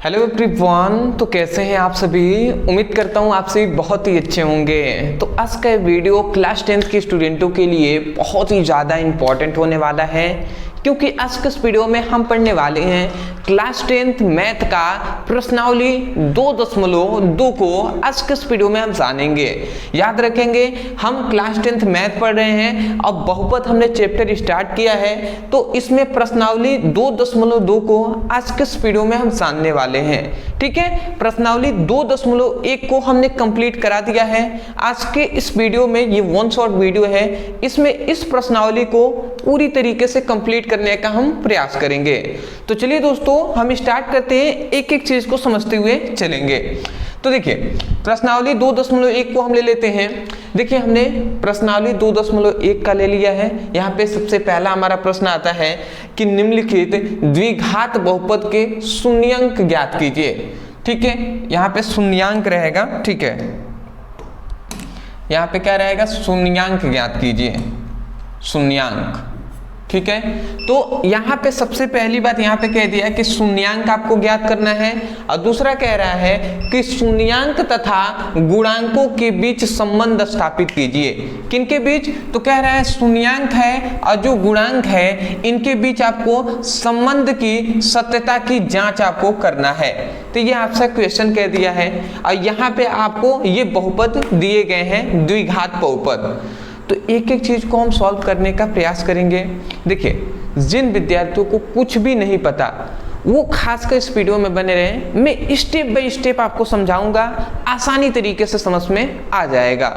Hello everyone, तो कैसे हैं आप सभी। उम्मीद करता हूं आप सभी बहुत ही अच्छे होंगे। तो आज का वीडियो क्लास 10th के स्टूडेंटों के लिए बहुत ही ज़्यादा इम्पॉर्टेंट होने वाला है, क्योंकि आज के इस वीडियो में हम पढ़ने वाले हैं क्लास 10th मैथ का प्रश्नावली 2.2 को आज के इस वीडियो में हम जानेंगे। याद रखेंगे, हम क्लास 10th मैथ पढ़ रहे हैं। अब बहुपद हमने चैप्टर स्टार्ट किया है, तो इसमें प्रश्नावली 2.2 को आज के इस वीडियो में हम जानने वाले हैं। ठीक है, प्रश्नावली 2.1 को हमने कंप्लीट करा दिया है। आज के इस वीडियो में ये वन शॉट वीडियो है, इसमें इस प्रश्नावली को पूरी तरीके से कंप्लीट करने का हम प्रयास करेंगे। तो चलिए दोस्तों, हम स्टार्ट करते हैं, एक एक चीज को समझते हुए चलेंगे। तो देखिए, प्रश्नावली 2.1 को हम ले लेते हैं। देखिए, हमने प्रश्नावली 2.1 का ले लिया है। यहाँ पे सबसे पहला हमारा प्रश्न आता है कि निम्नलिखित द्विघात बहुपद के शून्यांक ज्ञात कीजिए। ठीक है, यहाँ पे शून्यांक रहेगा। ठीक है, यहाँ पे क्या रहेगा, शून्यांक ज्ञात कीजिए, शून्यांक। ठीक है, तो यहाँ पे सबसे पहली बात यहाँ पे कह दिया कि शून्यांक आपको ज्ञात करना है, और दूसरा कह रहा है कि शून्यांक तथा गुणांकों के बीच संबंध स्थापित कीजिए। किनके बीच? तो कह रहा है शून्यांक है और जो गुणांक है इनके बीच आपको संबंध की सत्यता की जांच आपको करना है। तो ये आपसे क्वेश्चन कह दिया है, और यहाँ पे आपको ये बहुपद दिए गए हैं, द्विघात बहुपद। तो एक एक चीज को हम सॉल्व करने का प्रयास करेंगे। देखिए, जिन विद्यार्थियों को कुछ भी नहीं पता वो खासकर इस वीडियो में बने रहें। मैं स्टेप बाय स्टेप आपको समझाऊंगा, आसानी तरीके से समझ में आ जाएगा।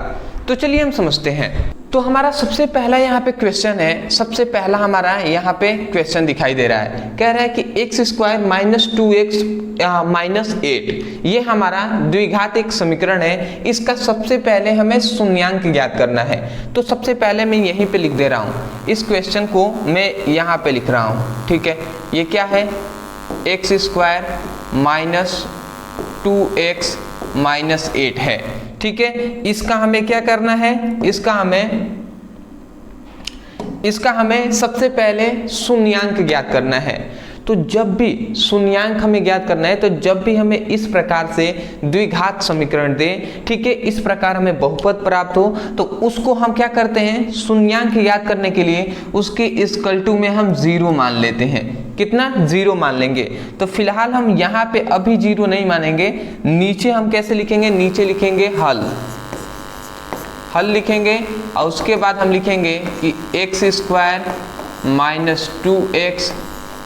तो चलिए हम समझते हैं। तो हमारा सबसे पहला यहाँ पे क्वेश्चन है, सबसे पहला हमारा यहाँ पे क्वेश्चन दिखाई दे रहा है। कह रहा है कि x² - 2x - 8 ये हमारा द्विघात एक समीकरण है। इसका सबसे पहले हमें शून्यांक ज्ञात करना है। तो सबसे पहले मैं यहीं पे लिख दे रहा हूँ, इस क्वेश्चन को मैं यहाँ पे लिख रहा हूँ। ठीक है, ये क्या है, x² - 2x - 8 है। ठीक है, इसका हमें क्या करना है, इसका हमें सबसे पहले शून्यांक ज्ञात करना है। तो जब भी शून्यांक हमें ज्ञात करना है, तो जब भी हमें इस प्रकार से द्विघात समीकरण दे, ठीक है, इस प्रकार हमें बहुपद प्राप्त हो, तो उसको हम क्या करते हैं, शून्यांक ज्ञात करने के लिए उसके इक्वल टू में हम 0 मान लेते हैं। कितना? 0 मान लेंगे। तो फिलहाल हम यहाँ पे अभी 0 नहीं मानेंगे। नीचे हम कैसे लिखेंगे, नीचे लिखेंगे हल लिखेंगे, और उसके बाद हम लिखेंगे कि x² - 2x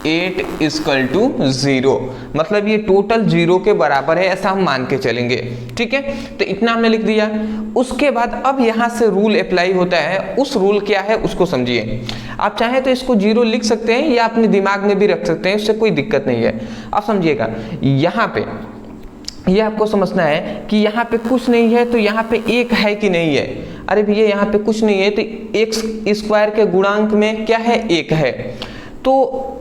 8 = 0, मतलब ये टोटल 0 के बराबर है, ऐसा हम मान के चलेंगे। ठीक है, तो इतना हमने लिख दिया। उसके बाद अब यहाँ से रूल अप्लाई होता है। उस रूल क्या है उसको समझिए। आप चाहे तो इसको 0 लिख सकते हैं या अपने दिमाग में भी रख सकते हैं, उससे कोई दिक्कत नहीं है। आप समझिएगा, यहाँ पे ये आपको समझना है कि यहाँ पे कुछ नहीं है, तो यहाँ पे 1 है कि नहीं है। अरे भैया, यहाँ पे कुछ नहीं है, तो x² के गुणांक में क्या है, 1 है। तो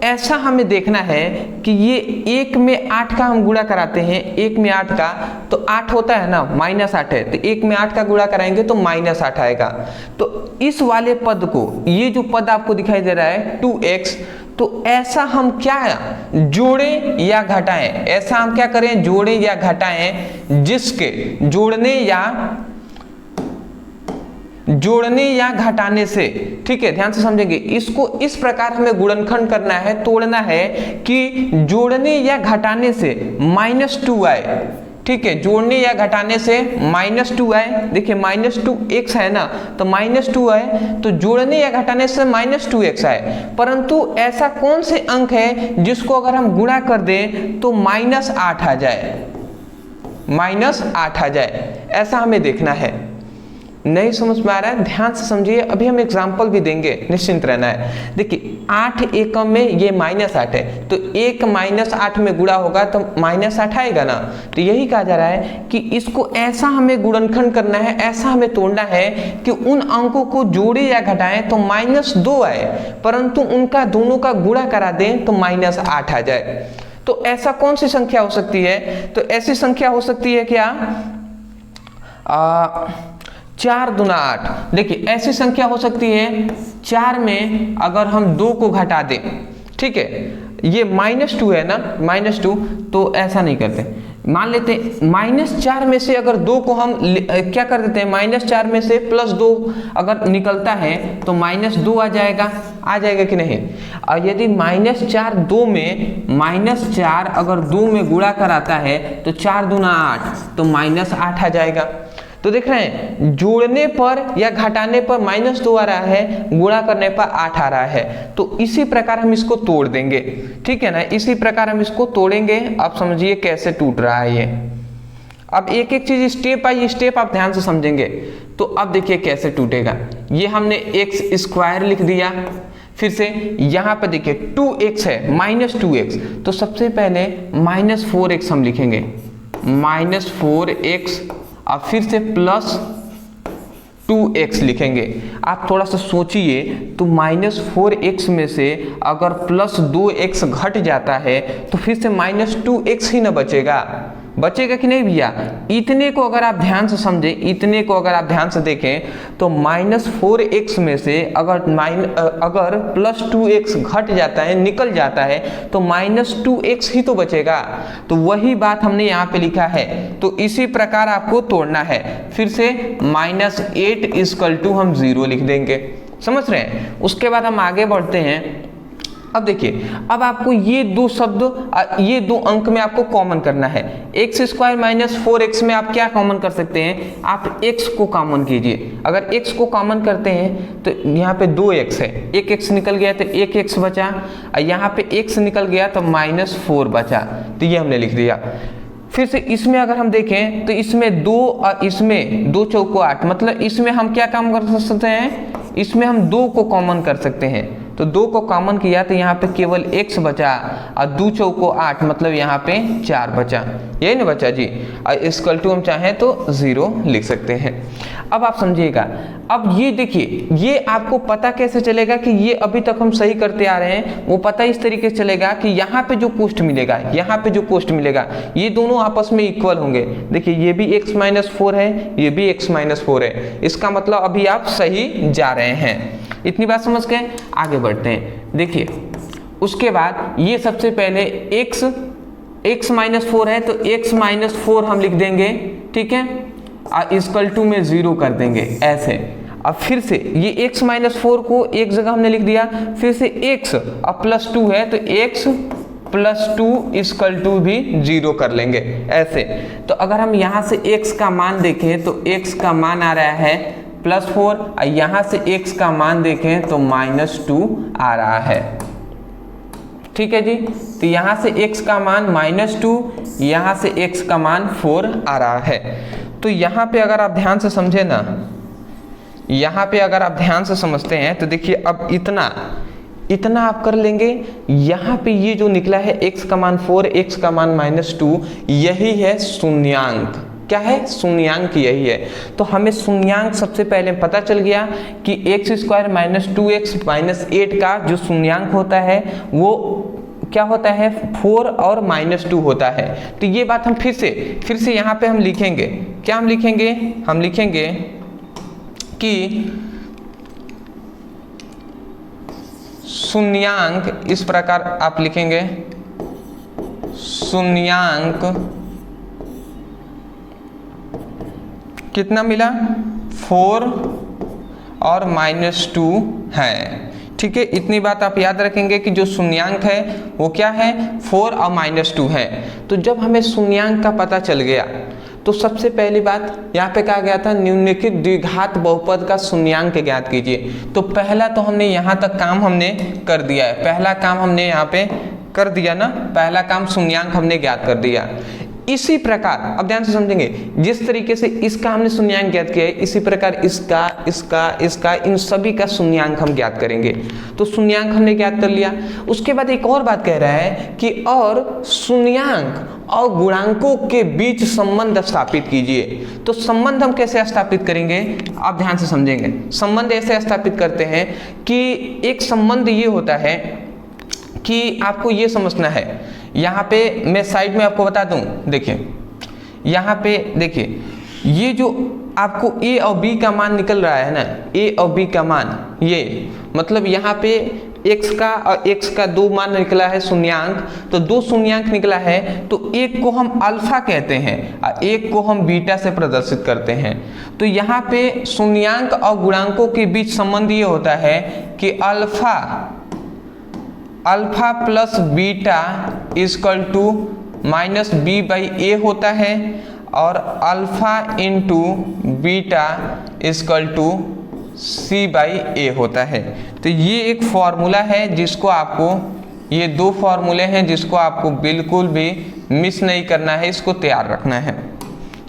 ऐसा हमें देखना है कि ये 1 में 8 का हम गुणा कराते हैं, 1 में 8 का, तो 8 होता है ना, -8 है, तो 1 में 8 का गुणा कराएंगे तो -8 आएगा। तो इस वाले पद को, ये जो पद आपको दिखाई दे रहा है 2x, तो ऐसा हम क्या जोड़ें या घटाएं, ऐसा हम क्या करें, जोड़ें या घटाएं, जिसके जोड़ने या घटाने से, ठीक है, ध्यान से समझेंगे, इसको इस प्रकार हमें गुणनखंड करना है, तोड़ना है कि जोड़ने या घटाने से -2 आए। ठीक है, जोड़ने या घटाने से -2 आए। देखिए, -2x है ना, तो -2 आए, तो जोड़ने या घटाने से -2x आए। परंतु ऐसा कौन से अंक है जिसको अगर हम गुणा कर दें तो -8 आ जाए, -8 आ जाए, ऐसा हमें देखना है। नहीं समझ में आ रहा है, ध्यान से समझिए, अभी हम एग्जाम्पल भी देंगे, निश्चिंत रहना है। देखिए, 8 एकम में ये -8 है, तो 1 - 8 में गुणा होगा तो -8 आएगा ना। तो यही कहा जा रहा है कि इसको ऐसा हमें गुणनखंड करना है, ऐसा हमें तोड़ना है कि उन अंकों को जोड़े या घटाएं तो -2 आए, परंतु उनका दोनों का गुणा करा दें तो -8 आ जाए। तो ऐसा कौन सी संख्या हो सकती है? तो ऐसी संख्या हो सकती है क्या, 4 दूना 8। देखिए, ऐसी संख्या हो सकती है 4 में अगर हम 2 को घटा दें, ठीक है, ये -2 है ना, -2, तो ऐसा नहीं करते, मान लेते हैं -4 में से अगर 2 को हम क्या कर देते हैं, -4 में से +2 अगर निकलता है तो -2 आ जाएगा कि नहीं। और यदि -4 2 में, -4 अगर 2 में गुणा कराता है तो 4 दूना 8, तो -8 आ जाएगा। तो देख रहे हैं जोड़ने पर या घटाने पर -2 आ रहा है, गुणा करने पर 8 आ रहा है। तो इसी प्रकार हम इसको तोड़ देंगे, ठीक है ना, इसी प्रकार हम इसको तोड़ेंगे। आप समझिए कैसे टूट रहा है ये। अब एक एक चीज स्टेप बाय स्टेप आप ध्यान से समझेंगे। तो अब देखिए कैसे टूटेगा। ये हमने x² लिख दिया, फिर से यहाँ पे देखिए 2x है, -2x, तो सबसे पहले -4x हम लिखेंगे, -4x, अब फिर से +2x लिखेंगे। आप थोड़ा सा सोचिए, तो -4x में से अगर +2x घट जाता है तो फिर से -2x ही ना बचेगा कि नहीं भैया। इतने को अगर आप ध्यान से समझें, इतने को अगर आप ध्यान से देखें, तो -4x में से अगर +2x घट जाता है, निकल जाता है, तो -2x ही तो बचेगा। तो वही बात हमने यहाँ पे लिखा है। तो इसी प्रकार आपको तोड़ना है। फिर से -8 = हम 0 लिख देंगे, समझ रहे हैं। उसके बाद हम आगे बढ़ते हैं। अब देखिए, अब आपको ये दो शब्द, ये दो अंक में आपको कॉमन करना है। x² - 4x में आप क्या कॉमन कर सकते हैं, आप x को कॉमन कीजिए। अगर x को कॉमन करते हैं तो यहाँ पे 2x है, एक x निकल गया तो 1x बचा, और यहाँ पे x निकल गया तो -4 बचा, तो ये हमने लिख दिया। फिर से इसमें अगर हम देखें तो इसमें 2 और इसमें 2 चौको 8, मतलब इसमें हम क्या काम कर सकते हैं, इसमें हम 2 को कॉमन कर सकते हैं। तो 2 को कॉमन किया तो यहाँ पे केवल x बचा, और 2 चौको 8, मतलब यहाँ पे 4 बचा, यही ना बचा जी। और = हम चाहें तो 0 लिख सकते हैं। अब आप समझिएगा। अब ये देखिए, ये आपको पता कैसे चलेगा कि ये अभी तक हम सही करते आ रहे हैं। वो पता इस तरीके से चलेगा कि यहाँ पे जो कोष्ठ मिलेगा, यहाँ पे जो कोष्ठ मिलेगा, ये दोनों आपस में इक्वल होंगे। देखिए ये भी x - 4 है, ये भी x - 4 है। इसका मतलब अभी आप सही जा रहे हैं। इतनी बात समझ गए, आगे बढ़ते हैं। देखिए उसके बाद ये सबसे पहले x -4 है, तो x - 4 हम लिख देंगे, ठीक है, और = में 0 कर देंगे ऐसे। अब फिर से ये x - 4 को एक जगह हमने लिख दिया, फिर से x और +2 है, तो x + 2 भी 0 कर लेंगे ऐसे। तो अगर हम यहाँ से x का मान देखें तो x का मान आ रहा है +4, और यहाँ से x का मान देखें तो -2 आ रहा है, ठीक है जी। तो यहाँ से x का मान -2, यहाँ से x का मान 4 आ रहा है। तो यहाँ पे अगर आप ध्यान से समझे ना, यहाँ पे अगर आप ध्यान से समझते हैं तो देखिए अब इतना आप कर लेंगे। यहाँ पे ये जो निकला है x का मान 4, x का मान -2, यही है शून्यांक। क्या है, शून्यांक यही है। तो हमें शून्यांक सबसे पहले पता चल गया कि x² - 2x - 8 का जो शून्यांक होता है वो क्या होता है, 4 और -2 होता है। तो ये बात हम फिर से यहाँ पे हम लिखेंगे। क्या हम लिखेंगे, हम लिखेंगे कि शून्यांक, इस प्रकार आप लिखेंगे, शून्यांक कितना मिला, 4 और -2 है, ठीक है। इतनी बात आप याद रखेंगे कि जो शून्यांक है वो क्या है, 4 और -2 है। तो जब हमें शून्यांक का पता चल गया तो सबसे पहली बात यहाँ पे कहा गया था निम्नलिखित द्विघात बहुपद का शून्यांक ज्ञात कीजिए। तो पहला तो हमने यहाँ तक काम हमने कर दिया है, पहला काम हमने यहाँ पे कर दिया ना, पहला काम शून्यांक हमने ज्ञात कर दिया। इसी प्रकार अब ध्यान से समझेंगे, जिस तरीके से इसका हमने शून्यांक ज्ञात किया है, इसी प्रकार इसका इन सभी का शून्यांक हम ज्ञात करेंगे। तो शून्यांक हमने ज्ञात कर लिया। उसके बाद एक और बात कह रहा है कि और शून्यांक और गुणांकों के बीच संबंध स्थापित कीजिए। तो संबंध हम कैसे स्थापित करेंगे, आप ध्यान से समझेंगे। संबंध ऐसे स्थापित करते हैं कि एक संबंध ये होता है कि आपको ये समझना है। यहाँ पे मैं साइड में आपको बता दूं, देखिए यहाँ पे देखिए, ये जो आपको a और b का मान निकल रहा है ना, a और b का मान, ये मतलब यहाँ पे x का और x का दो मान निकला है शून्यांक, तो दो शून्यांक निकला है, तो एक को हम अल्फा कहते हैं और एक को हम बीटा से प्रदर्शित करते हैं। तो यहाँ पे शून्यांक और गुणांकों के बीच संबंध ये होता है कि alpha plus beta equal to minus B by ए होता है और alpha into beta equal to C by ए होता है। तो ये एक फॉर्मूला है जिसको आपको, ये दो फॉर्मूले हैं जिसको आपको बिल्कुल भी मिस नहीं करना है, इसको तैयार रखना है।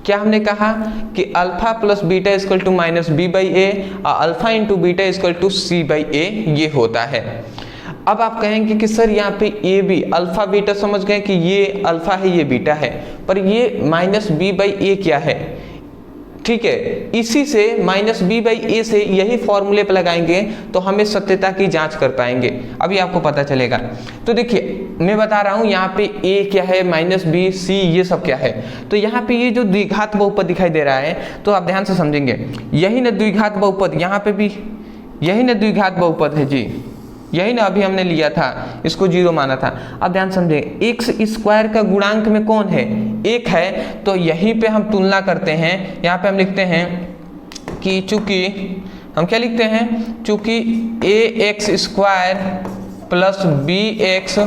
क्या हमने कहा कि alpha plus beta equal to minus B by ए और alpha into beta equal to C by ए ये होता है। अब आप कहेंगे कि सर यहाँ पे ए बी अल्फा बीटा समझ गए कि ये अल्फा है ये बीटा है, पर ये माइनस बी बाई ए क्या है? ठीक है, इसी से माइनस बी बाई ए से यही फॉर्मूले पे लगाएंगे तो हमें सत्यता की जांच कर पाएंगे, अभी आपको पता चलेगा। तो देखिए मैं बता रहा हूँ यहाँ पे ए क्या है, माइनस बी सी ये सब क्या है। तो यहाँ पे ये जो द्विघात बहुपद दिखाई दे रहा है तो आप ध्यान से समझेंगे, यही ना द्विघात बहुपद, यहाँ पे भी यही ना द्विघात बहुपद है जी, यही ना अभी हमने लिया था, इसको जीरो माना था। अब ध्यान समझे, एक्स स्क्वायर का गुणांक में कौन है? एक है, तो यहीं पे हम तुलना करते हैं। यहाँ पे हम लिखते हैं कि चूंकि हम क्या लिखते हैं, चूंकि a x square plus b x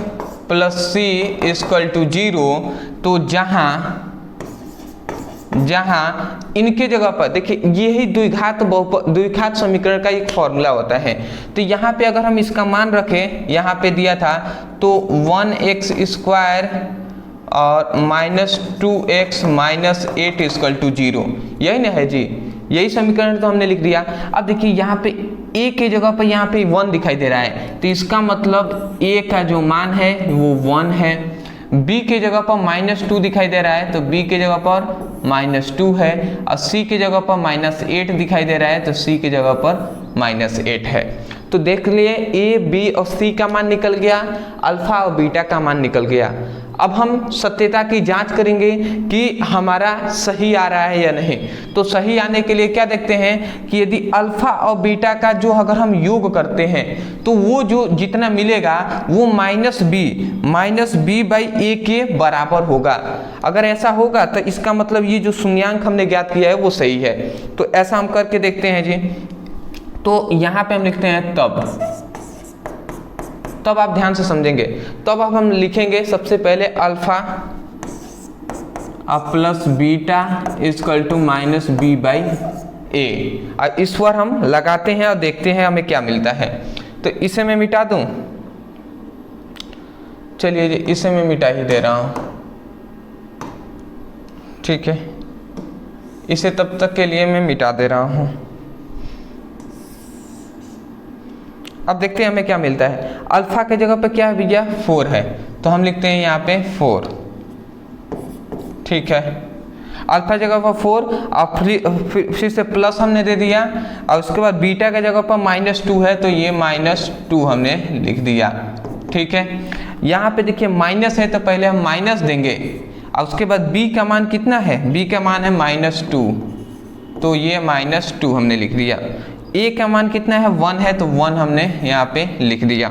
plus c equal to zero, तो जहां इनके जगह पर देखिए यही द्विघात समीकरण का एक फॉर्मूला होता है। तो यहाँ पे अगर हम इसका मान रखें, यहाँ पे दिया था तो 1x स्क्वायर और minus 2x minus 8 equal to 0, यही ना है जी, यही समीकरण तो हमने लिख दिया। अब देखिए यहाँ पे a के जगह पर यहाँ पे 1 दिखाई दे रहा है, तो इसका मतलब a का जो मान है वो 1 है। b के जगह पर माइनस 2 दिखाई दे रहा है, तो b के जगह पर माइनस 2 है, और c के जगह पर माइनस 8 दिखाई दे रहा है, तो c के जगह पर माइनस 8 है। तो देख लिए a, b और c का मान निकल गया, अल्फा और बीटा का मान निकल गया। अब हम सत्यता की जांच करेंगे कि हमारा सही आ रहा है या नहीं। तो सही आने के लिए क्या देखते हैं कि यदि अल्फा और बीटा का जो अगर हम योग करते हैं तो वो जो जितना मिलेगा वो माइनस बी बाई ए के बराबर होगा। अगर ऐसा होगा तो इसका मतलब ये जो शून्यांक हमने ज्ञात किया है वो सही है। तो ऐसा हम करके देखते हैं जी। तो यहाँ पे हम लिखते हैं तब आप ध्यान से समझेंगे। तब अब हम लिखेंगे सबसे पहले alpha plus beta equal to minus B by ए, और इस पर हम लगाते हैं और देखते हैं हमें क्या मिलता है। तो इसे मैं मिटा दूं, चलिए जी इसे मैं मिटा ही दे रहा हूं, ठीक है, इसे तब तक के लिए मैं मिटा दे रहा हूं। अब देखते हैं हमें क्या मिलता है। अल्फा के जगह पे क्या है भैया, 4 है, तो हम लिखते हैं यहाँ पे 4, ठीक है। अल्फा जगह पर 4 और फिर से प्लस हमने दे दिया, और उसके बाद बीटा के जगह पर -2 है, तो ये -2 हमने लिख दिया, ठीक है। यहाँ पे देखिए माइनस है तो पहले हम माइनस देंगे, और उसके बाद b का मान कितना है, b का मान है -2, तो ये -2 हमने लिख दिया। a का मान कितना है, 1 है, तो 1 हमने यहाँ पे लिख दिया,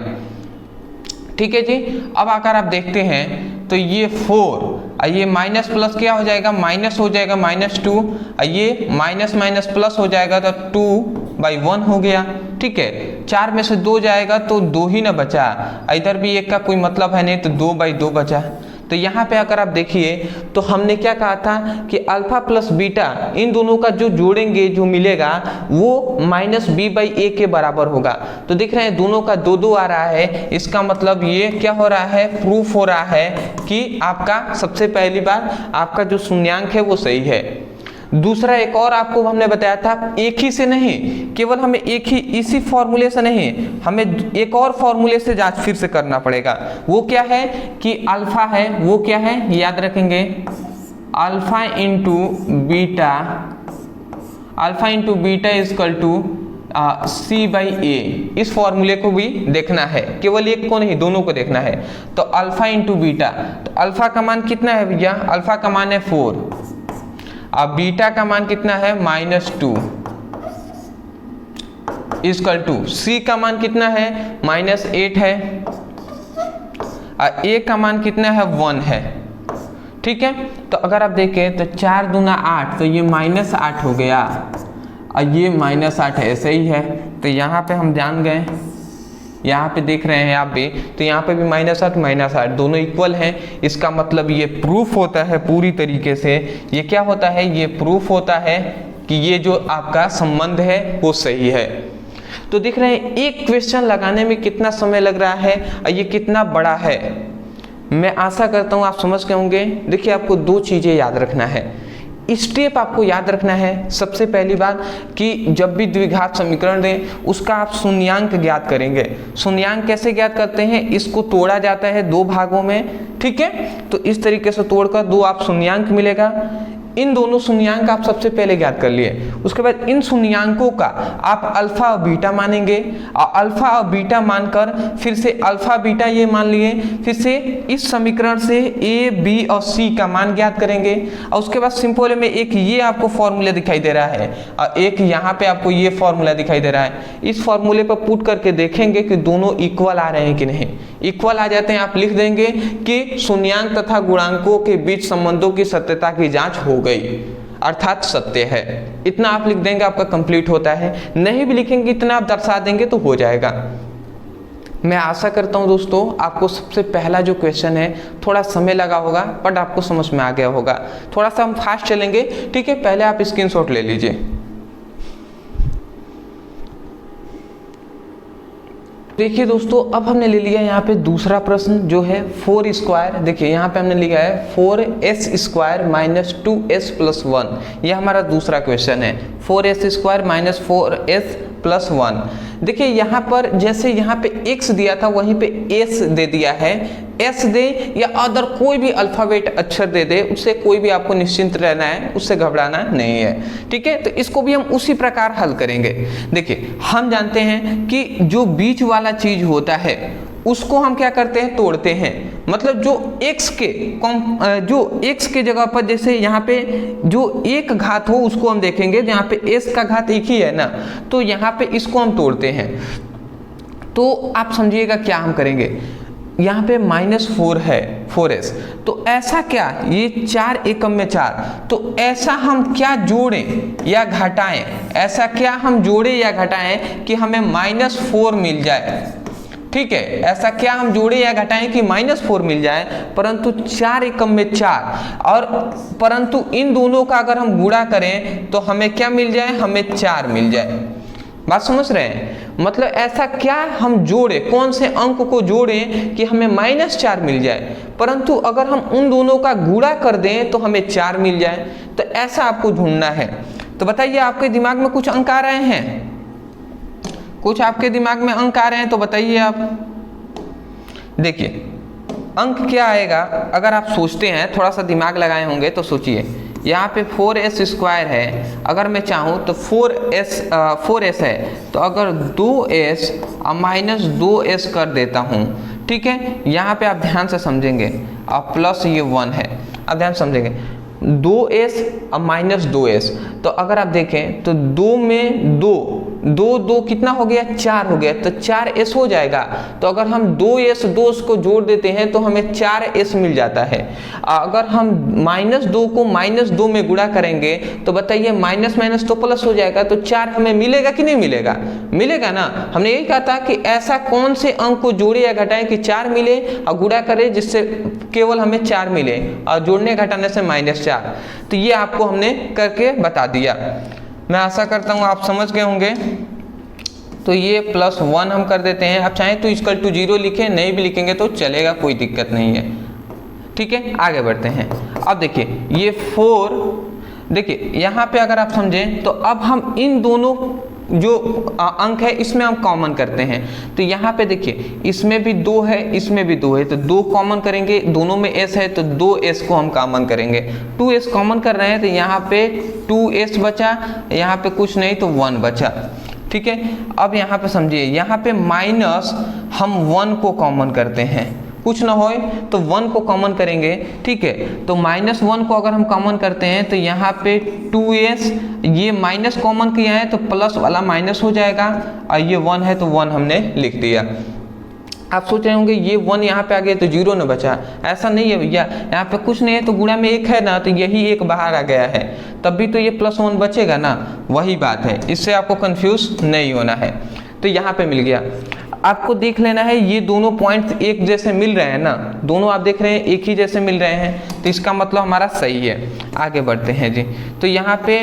ठीक है जी। अब आकर आप देखते हैं तो ये 4 और ये माइनस प्लस क्या हो जाएगा, माइनस हो जाएगा -2, और ये माइनस माइनस प्लस हो जाएगा तो 2/1 हो गया, ठीक है। 4 में से 2 जाएगा तो 2 ही ना बचा, इधर भी 1 का कोई मतलब है नहीं, तो 2/2 बचा। तो यहाँ पे अगर आप देखिए तो हमने क्या कहा था कि अल्फा प्लस बीटा इन दोनों का जो जोड़ेंगे जो मिलेगा वो -b/a के बराबर होगा। तो देख रहे हैं दोनों का 2 आ रहा है, इसका मतलब ये क्या हो रहा है, प्रूफ हो रहा है कि आपका सबसे पहली बार आपका जो शून्यांक है वो सही है। दूसरा एक और आपको हमने बताया था, एक ही से नहीं, केवल हमें एक ही इसी फॉर्मूले से नहीं, हमें एक और फॉर्मूले से जांच फिर से करना पड़ेगा। वो क्या है कि अल्फा है, वो क्या है याद रखेंगे, alpha into beta equal to c/a। इस फॉर्मूले को भी देखना है, केवल एक को नहीं दोनों को देखना है। तो अल्फा इंटू बीटा, तो अल्फा का मान कितना है भैया, अल्फा का मान है 4, अब बीटा का मान कितना है -2, इक्वल टू c का मान कितना है -8 है और a का मान कितना है 1 है। ठीक है, तो अगर आप देखें तो 4 दूना 8, तो ये -8 हो गया और ये -8 ऐसे ही है। तो यहाँ पे हम जान गए, यहाँ पे देख रहे हैं आप भी, तो यहाँ पे भी -8 दोनों इक्वल हैं। इसका मतलब ये प्रूफ होता है पूरी तरीके से, ये क्या होता है, ये प्रूफ होता है कि ये जो आपका संबंध है वो सही है। तो देख रहे हैं एक क्वेश्चन लगाने में कितना समय लग रहा है और ये कितना बड़ा है। मैं आशा करता हूँ आप समझ गए होंगे। देखिए आपको 2 चीज़ें याद रखना है, स्टेप आपको याद रखना है। सबसे पहली बात कि जब भी द्विघात समीकरण दें उसका आप शून्यांक ज्ञात करेंगे। शून्यांक कैसे ज्ञात करते हैं, इसको तोड़ा जाता है 2 भागों में। ठीक है, तो इस तरीके से तोड़कर 2 आप शून्यांक मिलेगा। इन दोनों शून्यांक आप सबसे पहले ज्ञात कर लिए। उसके बाद इन शून्यांकों का आप अल्फा और बीटा मानेंगे और अल्फा और बीटा मानकर फिर से अल्फा बीटा ये मान लिए, फिर से इस समीकरण से ए बी और सी का मान ज्ञात करेंगे। और उसके बाद सिंपल में एक ये आपको फॉर्मूला दिखाई दे रहा है और एक यहाँ पे आपको ये फॉर्मूला दिखाई दे रहा है। इस फॉर्मूले पर पुट करके देखेंगे कि दोनों इक्वल आ रहे हैं कि नहीं। इक्वल आ जाते हैं आप लिख देंगे कि शून्यांक तथा गुणांकों के बीच संबंधों की सत्यता की जांच हो गई, अर्थात सत्य है। इतना आप लिख देंगे आपका कंप्लीट होता है। नहीं भी लिखेंगे इतना आप दर्शा देंगे तो हो जाएगा। मैं आशा करता हूं दोस्तों आपको सबसे पहला जो क्वेश्चन है थोड़ा समय लगा होगा बट आपको समझ में आ गया होगा। थोड़ा सा हम फास्ट चलेंगे, ठीक है। पहले आप स्क्रीनशॉट ले लीजिए। देखिए दोस्तों अब हमने ले लिया यहाँ पे दूसरा प्रश्न जो है 4 स्क्वायर। देखिए यहाँ पे हमने लिखा है 4s square minus 2s plus 1। यह हमारा दूसरा क्वेश्चन है, 4s square minus 4s plus 1। देखिए यहाँ पर जैसे यहाँ पे x दिया था वहीं पे s दे दिया है। s दे या अदर कोई भी अल्फाबेट अक्षर दे दे, उससे कोई भी आपको निश्चिंत रहना है, उससे घबराना नहीं है। ठीक है, तो इसको भी हम उसी प्रकार हल करेंगे। देखिए हम जानते हैं कि जो बीच वाला चीज होता है उसको हम क्या करते हैं, तोड़ते हैं। मतलब जो x के जगह पर जैसे यहाँ पे जो एक घात हो उसको हम देखेंगे, यहाँ पे s का घात एक ही है ना, तो यहाँ पे इसको हम तोड़ते हैं। तो आप समझिएगा क्या हम करेंगे, यहाँ पे -4 है 4s, तो ऐसा क्या, ये 4 एकम में 4, तो ऐसा हम क्या जोड़ें या घटाएं, ऐसा क्या हम जोड़ें या घटाएं कि हमें -4 मिल जाए। ठीक है, ऐसा क्या हम जोड़े या घटाएं कि -4 मिल जाए, परंतु 4 एकम में 4 और परंतु इन दोनों का अगर हम गुणा करें तो हमें क्या मिल जाए, हमें 4 मिल जाए। बात समझ रहे हैं, मतलब ऐसा क्या हम जोड़े, कौन से अंक को जोड़ें कि हमें -4 मिल जाए, परंतु अगर हम उन दोनों का गुणा कर दें तो हमें 4 मिल जाए। तो ऐसा आपको ढूंढना है। तो बताइए आपके दिमाग में कुछ अंक आ रहे हैं, कुछ आपके दिमाग में अंक आ रहे हैं तो बताइए आप। देखिए अंक क्या आएगा, अगर आप सोचते हैं, थोड़ा सा दिमाग लगाए होंगे तो सोचिए। यहाँ पे 4s स्क्वायर है, अगर मैं चाहूँ तो 4s है, तो अगर 2s और -2s कर देता हूँ। ठीक है, यहाँ पे आप ध्यान से समझेंगे और प्लस ये 1 है, आप ध्यान समझेंगे 2s और -2s। तो अगर आप देखें तो 2 में 2 कितना हो गया, 4 हो गया, तो 4s हो जाएगा। तो अगर हम 2s को जोड़ देते हैं तो हमें 4s मिल जाता है। अगर हम -2 को -2 में गुणा करेंगे तो बताइए माइनस तो प्लस हो जाएगा, तो 4 हमें मिलेगा कि नहीं मिलेगा, मिलेगा ना। हमने यही कहा था कि ऐसा कौन से अंक को जोड़े या घटाएं कि 4 मिले और गुणा करें जिससे केवल हमें 4 मिले और जोड़ने घटाने से -4। तो ये आपको हमने करके बता दिया। मैं आशा करता हूँ आप समझ गए होंगे। तो ये +1 हम कर देते हैं। आप चाहें तो =0 लिखें, नहीं भी लिखेंगे तो चलेगा, कोई दिक्कत नहीं है। ठीक है, आगे बढ़ते हैं। अब देखिए ये 4, देखिए यहाँ पे अगर आप समझें तो अब हम इन दोनों जो अंक है इसमें हम कॉमन करते हैं। तो यहाँ पे देखिए इसमें भी 2 है, इसमें भी 2 है, तो 2 कॉमन करेंगे, दोनों में s है तो 2s को हम कॉमन करेंगे। 2s कॉमन कर रहे हैं तो यहाँ पे 2s बचा, यहाँ पे कुछ नहीं तो 1 बचा। ठीक है, अब यहाँ पे समझिए, यहाँ पे माइनस हम 1 को कॉमन करते हैं, कुछ ना हो तो 1 को कॉमन करेंगे, ठीक है। तो -1 को अगर हम कॉमन करते हैं तो यहाँ पे 2s, ये माइनस कॉमन किया है तो प्लस वाला माइनस हो जाएगा, और ये 1 है तो 1 हमने लिख दिया। आप सोच रहे होंगे ये 1 यहाँ पे आ गया तो 0 न बचा, ऐसा नहीं है भैया, यहाँ पे कुछ नहीं है तो गुणा में 1 है ना, तो यही 1 बाहर आ गया है, तब भी तो ये +1 बचेगा ना, वही बात है, इससे आपको कंफ्यूज नहीं होना है। तो यहाँ पे मिल गया। आपको देख लेना है ये दोनों पॉइंट्स एक जैसे मिल रहे हैं ना, दोनों आप देख रहे हैं एक ही जैसे मिल रहे हैं, तो इसका मतलब हमारा सही है। आगे बढ़ते हैं जी। तो यहाँ पे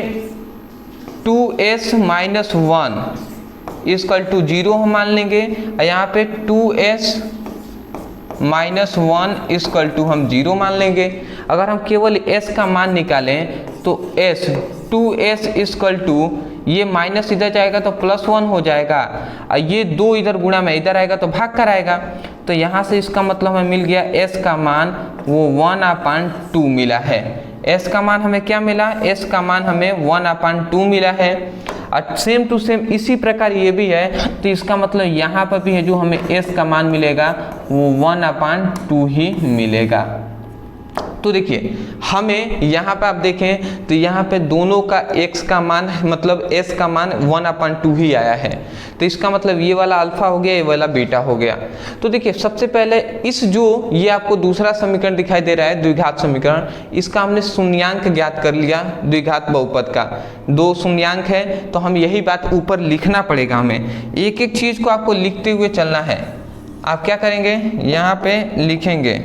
2s - 1 इक्वल टू 0 हम मान लेंगे, और यहाँ पे 2s - 1 इक्वल टू हम 0 मान लेंगे। अगर हम केवल s का मान निकालें तो 2s इक्वल टू, ये माइनस इधर जाएगा तो +1 हो जाएगा, और ये 2 इधर गुणा में इधर आएगा तो भाग कर आएगा। तो यहाँ से इसका मतलब हमें मिल गया s का मान वो 1/2 मिला है। s का मान हमें क्या मिला, s का मान हमें 1/2 मिला है। और सेम टू सेम इसी प्रकार ये भी है, तो इसका मतलब यहाँ पर भी है जो हमें s का मान मिलेगा वो 1/2 ही मिलेगा। तो देखिए हमें यहाँ पे आप देखें तो यहाँ पे दोनों का x का मान मतलब s का मान 1/2 ही आया है, तो इसका मतलब ये वाला अल्फा हो गया, ये वाला बीटा हो गया। तो देखिए सबसे पहले इस जो ये आपको दूसरा समीकरण दिखाई दे रहा है द्विघात समीकरण, इसका हमने शून्यांक ज्ञात कर लिया द्विघात बहुपद का, 2 शून्यांक है, तो हम यही बात ऊपर लिखना पड़ेगा हमें, एक एक चीज को आपको लिखते हुए चलना है। आप क्या करेंगे, यहाँ पे लिखेंगे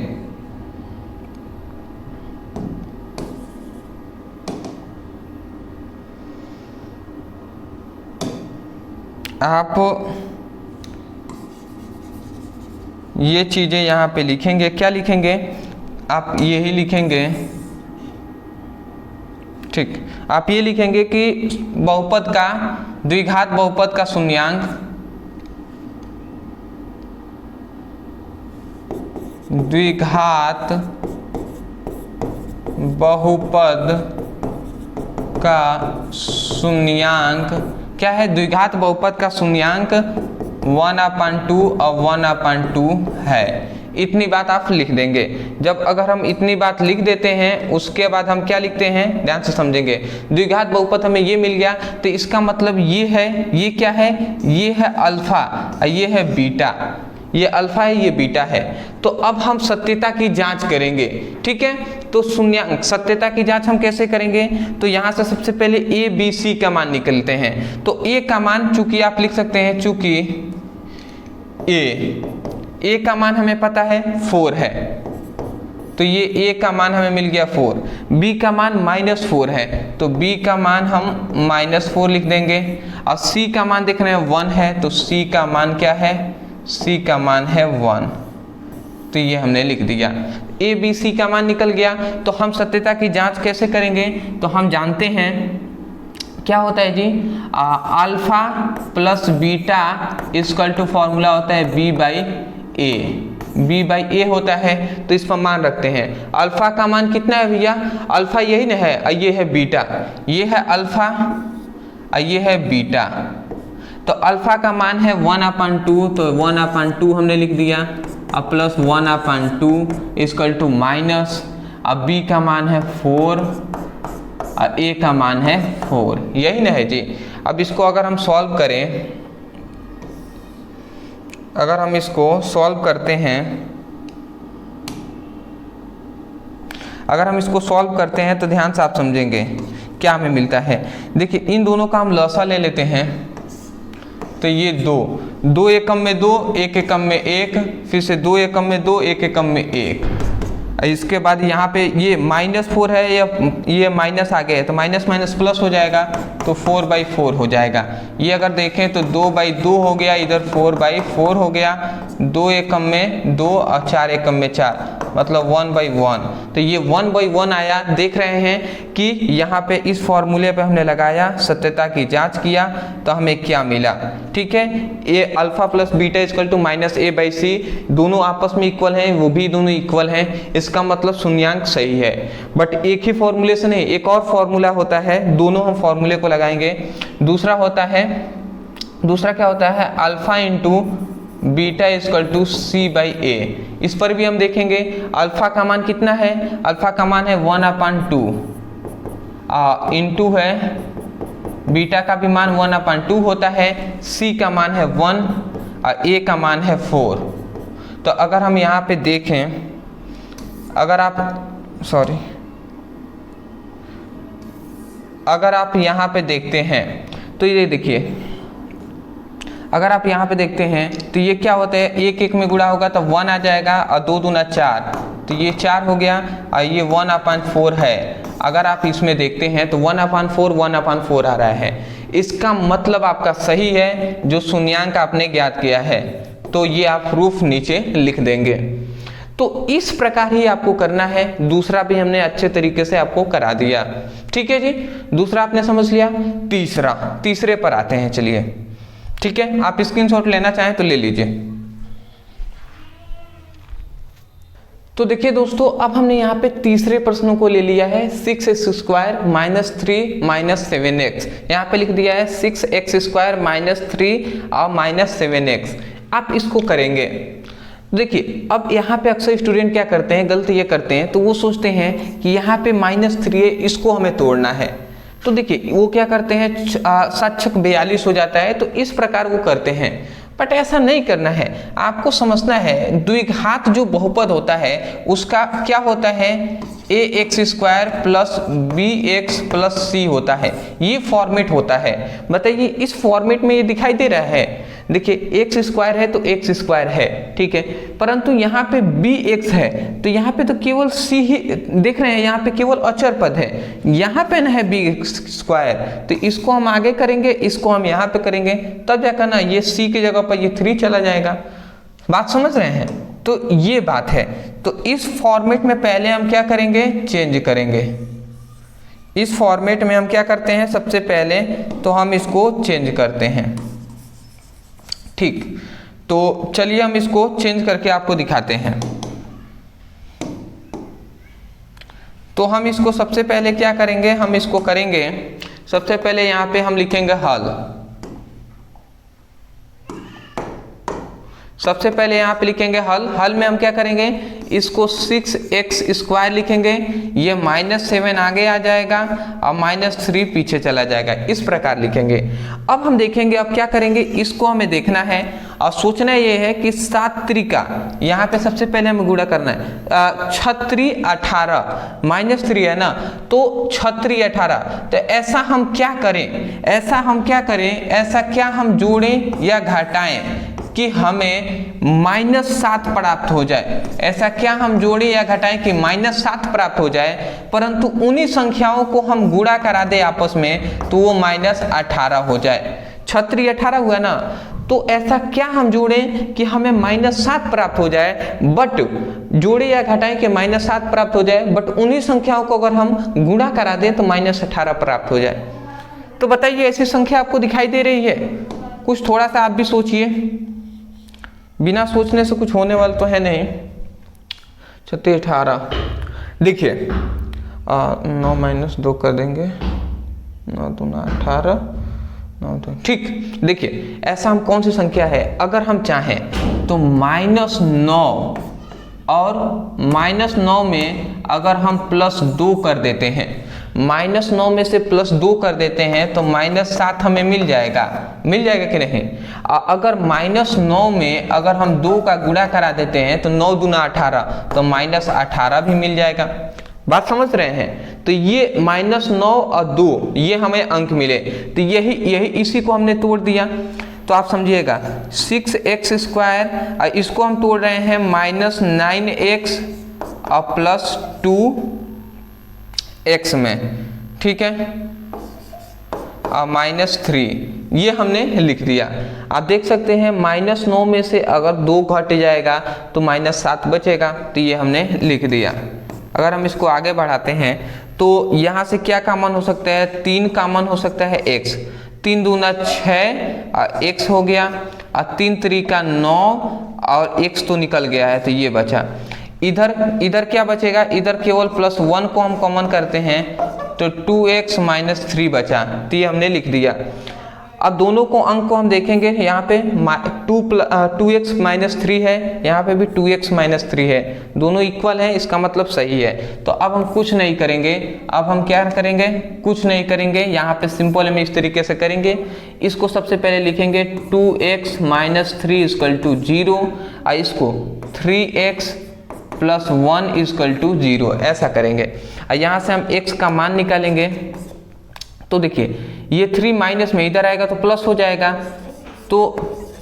आप ये चीज़ें यहाँ पे लिखेंगे, क्या लिखेंगे आप यही लिखेंगे, ठीक, आप ये लिखेंगे कि बहुपद का द्विघात बहुपद का शून्यांक द्विघात बहुपद का शून्यांक क्या है, द्विघात बहुपद का शून्यांक 1/2 और 1/2 है। इतनी बात आप लिख देंगे। जब अगर हम इतनी बात लिख देते हैं उसके बाद हम क्या लिखते हैं, ध्यान से समझेंगे। द्विघात बहुपद हमें ये मिल गया, तो इसका मतलब ये है, ये क्या है, ये है अल्फा और ये है बीटा, ये अल्फा है ये बीटा है। तो अब हम सत्यता की जांच करेंगे, ठीक है। तो शून्यांक सत्यता की जांच हम कैसे करेंगे, तो यहाँ से सबसे पहले a b c का मान निकलते हैं। तो a का मान चूंकि आप लिख सकते हैं, चूंकि a का मान हमें पता है 4 है, तो ये a का मान हमें मिल गया 4, b का मान -4 है, तो b का मान हम -4 लिख देंगे, और c का मान देख रहे हैं 1 है, तो c का मान क्या है, c का मान है 1, तो ये हमने लिख दिया। a b c का मान निकल गया। तो हम सत्यता की जांच कैसे करेंगे, तो हम जानते हैं क्या होता है जी, alpha plus beta equal to formula होता है b/a होता है। तो इस पर मान रखते हैं। अल्फा का मान कितना है भैया, अल्फा यही ना है, ये है बीटा, ये है अल्फा और ये है बीटा। तो अल्फा का मान है 1/2, तो 1/2 हमने लिख दिया, और प्लस 1/2 इक्वल टू माइनस, अब b का मान है 4 और a का मान है 4, यही ना है जी। अब इसको अगर हम सॉल्व करें, अगर हम इसको सॉल्व करते हैं, अगर हम इसको सॉल्व करते हैं तो ध्यान से आप समझेंगे क्या हमें मिलता है। देखिए इन दोनों का हम लसा ले लेते हैं, तो ये 2 एकम में 2, 1 एकम में 1, फिर से 2 एकम में 2, 1 एकम में 1। इसके बाद यहाँ पे ये -4 है, या ये माइनस आ गया है, तो माइनस माइनस प्लस हो जाएगा, तो 4/4 हो जाएगा। ये अगर देखें तो 2/2 हो गया, इधर 4/4 हो गया, 2 एकम में 2 और 4 एकम में 4, मतलब 1/1। तो ये 1/1 आया। देख रहे हैं कि यहाँ पे इस फॉर्मूले पे हमने लगाया, सत्यता की जांच किया, तो हमें क्या मिला, ठीक है। ए alpha plus beta equal to -a/c, दोनों आपस में इक्वल हैं, वो भी दोनों इक्वल हैं, इसका मतलब शून्यांक सही है। बट एक ही फॉर्मूले से नहीं, एक और फॉर्मूला होता है, दोनों हम फॉर्मूले को लगाएंगे। दूसरा क्या होता है, alpha into beta equal to C by a. इस पर भी हम देखेंगे अल्फा का मान कितना है, अल्फा का मान है 1/2 इंटू है बीटा का भी मान 1/2 होता है, सी का मान है 1 और ए का मान है 4। तो अगर हम यहाँ पे देखें, अगर आप यहाँ पे देखते हैं तो ये देखिए, अगर आप यहाँ पे देखते हैं तो ये क्या होता है, 1 में गुणा होगा तो 1 आ जाएगा और 2 दूना 4, तो ये 4 हो गया और ये 1/4 है। अगर आप इसमें देखते हैं तो 1/4 आ रहा है। इसका मतलब आपका सही है जो शून्यांक आपने ज्ञात किया है, तो ये आप प्रूफ नीचे लिख देंगे। तो इस प्रकार ही आपको करना है। दूसरा भी हमने अच्छे तरीके से आपको करा दिया, ठीक है जी। दूसरा आपने समझ लिया। तीसरे पर आते हैं, चलिए ठीक है। आप स्क्रीनशॉट लेना चाहें तो ले लीजिए। तो देखिए दोस्तों, अब हमने यहाँ पे तीसरे प्रश्नों को ले लिया है 6x² - 3 - 7x। यहाँ पे लिख दिया है 6x² - 3 और -7x। आप इसको करेंगे। देखिए अब यहाँ पे अक्सर स्टूडेंट क्या करते हैं, गलत ये करते हैं, तो वो सोचते हैं कि यहाँ पे -3 है, इसको हमें तोड़ना है। तो देखिए वो क्या करते हैं, 7 छक 42 हो जाता है, तो इस प्रकार वो करते हैं। बट ऐसा नहीं करना है, आपको समझना है द्विघात जो बहुपद होता है उसका क्या होता है, ax² + bx + c होता है। ये फॉर्मेट होता है। बताइए इस फॉर्मेट में ये दिखाई दे रहा है। देखिए x² है तो x² है, ठीक है, परंतु यहाँ पे bx है तो यहाँ पे तो केवल c ही देख रहे हैं, यहाँ पे केवल अचर पद है, यहाँ पे ना है bx², तो इसको हम आगे करेंगे, इसको हम यहाँ पे करेंगे, तब जाकर ना ये c की जगह पर ये 3 चला जाएगा। बात समझ रहे हैं? तो ये बात है। तो इस फॉर्मेट में पहले हम क्या करेंगे, चेंज करेंगे। इस फॉर्मेट में हम क्या करते हैं, सबसे पहले तो हम इसको चेंज करते हैं, ठीक। तो चलिए हम इसको चेंज करके आपको दिखाते हैं। तो हम इसको सबसे पहले क्या करेंगे, हम इसको करेंगे सबसे पहले यहाँ पे हम लिखेंगे हल। सबसे पहले यहाँ पे लिखेंगे हल में हम क्या करेंगे, इसको 6x² लिखेंगे, ये -7 आगे आ जाएगा और -3 पीछे चला जाएगा, इस प्रकार लिखेंगे। अब हम देखेंगे, अब क्या करेंगे, इसको हमें देखना है और सोचना ये है कि 7 त्रिका, यहाँ पे सबसे पहले हमें गुणा करना है। 6 18 -3 है ना, तो 6 18, तो ऐसा हम क्या करें, ऐसा क्या हम जोड़ें या घटाएं कि हमें -7 प्राप्त हो जाए। ऐसा क्या हम जोड़े या घटाएं कि -7 प्राप्त हो जाए, परंतु उन्हीं संख्याओं को हम गुणा करा दे आपस में तो वो -18 हो जाए। 6 18 हुआ ना, तो ऐसा क्या हम जोड़ें कि हमें -7 प्राप्त हो जाए, बट जोड़े या घटाएं कि -7 प्राप्त हो जाए, बट उन्हीं संख्याओं को अगर हम गुणा करा दें तो -18 प्राप्त हो जाए। तो बताइए ऐसी संख्या आपको दिखाई दे रही है? कुछ थोड़ा सा आप भी सोचिए, बिना सोचने से कुछ होने वाला तो है नहीं। 6 18, देखिए 9 - 2 कर देंगे, 9 दूना 18, 9 2, ठीक। देखिए ऐसा हम कौन सी संख्या है, अगर हम चाहें तो -9 और -9 में अगर हम +2 कर देते हैं, -9 में से +2 कर देते हैं तो -7 हमें मिल जाएगा कि नहीं? अगर -9 में अगर हम 2 का गुणा करा देते हैं तो 9 दूना 18, तो -18 भी मिल जाएगा। बात समझ रहे हैं? तो ये -9 और 2 ये हमें अंक मिले, तो यही इसी को हमने तोड़ दिया। तो आप समझिएगा 6x², इसको हम तोड़ रहे हैं -9x और +2x में, ठीक है, और -3 ये हमने लिख दिया। आप देख सकते हैं -9 में से अगर 2 घट जाएगा तो -7 बचेगा, तो ये हमने लिख दिया। अगर हम इसको आगे बढ़ाते हैं तो यहाँ से क्या कॉमन हो सकता है, 3 कॉमन हो सकता है, x, 3 दूना 6 और x हो गया, और 3 त्रिका 9 और x तो निकल गया है, तो ये बचा। इधर क्या बचेगा, इधर केवल +1 को हम कॉमन करते हैं तो 2x - 3 बचा, तो ये हमने लिख दिया। अब दोनों को अंक को हम देखेंगे, यहाँ पे 2x माइनस 3 है, यहाँ पे भी 2x माइनस 3 है, दोनों इक्वल हैं, इसका मतलब सही है। तो अब हम कुछ नहीं करेंगे, अब हम क्या करेंगे, कुछ नहीं करेंगे, यहाँ पे सिंपल में इस तरीके से करेंगे। इसको सबसे पहले लिखेंगे 2x माइनस 3 इक्वल टू 0 और इसको 3x प्लस 1 इक्वल टू 0 ऐसा करेंगे। और यहाँ से हम x का मान निकालेंगे। तो देखिए ये 3 माइनस में इधर आएगा तो प्लस हो जाएगा, तो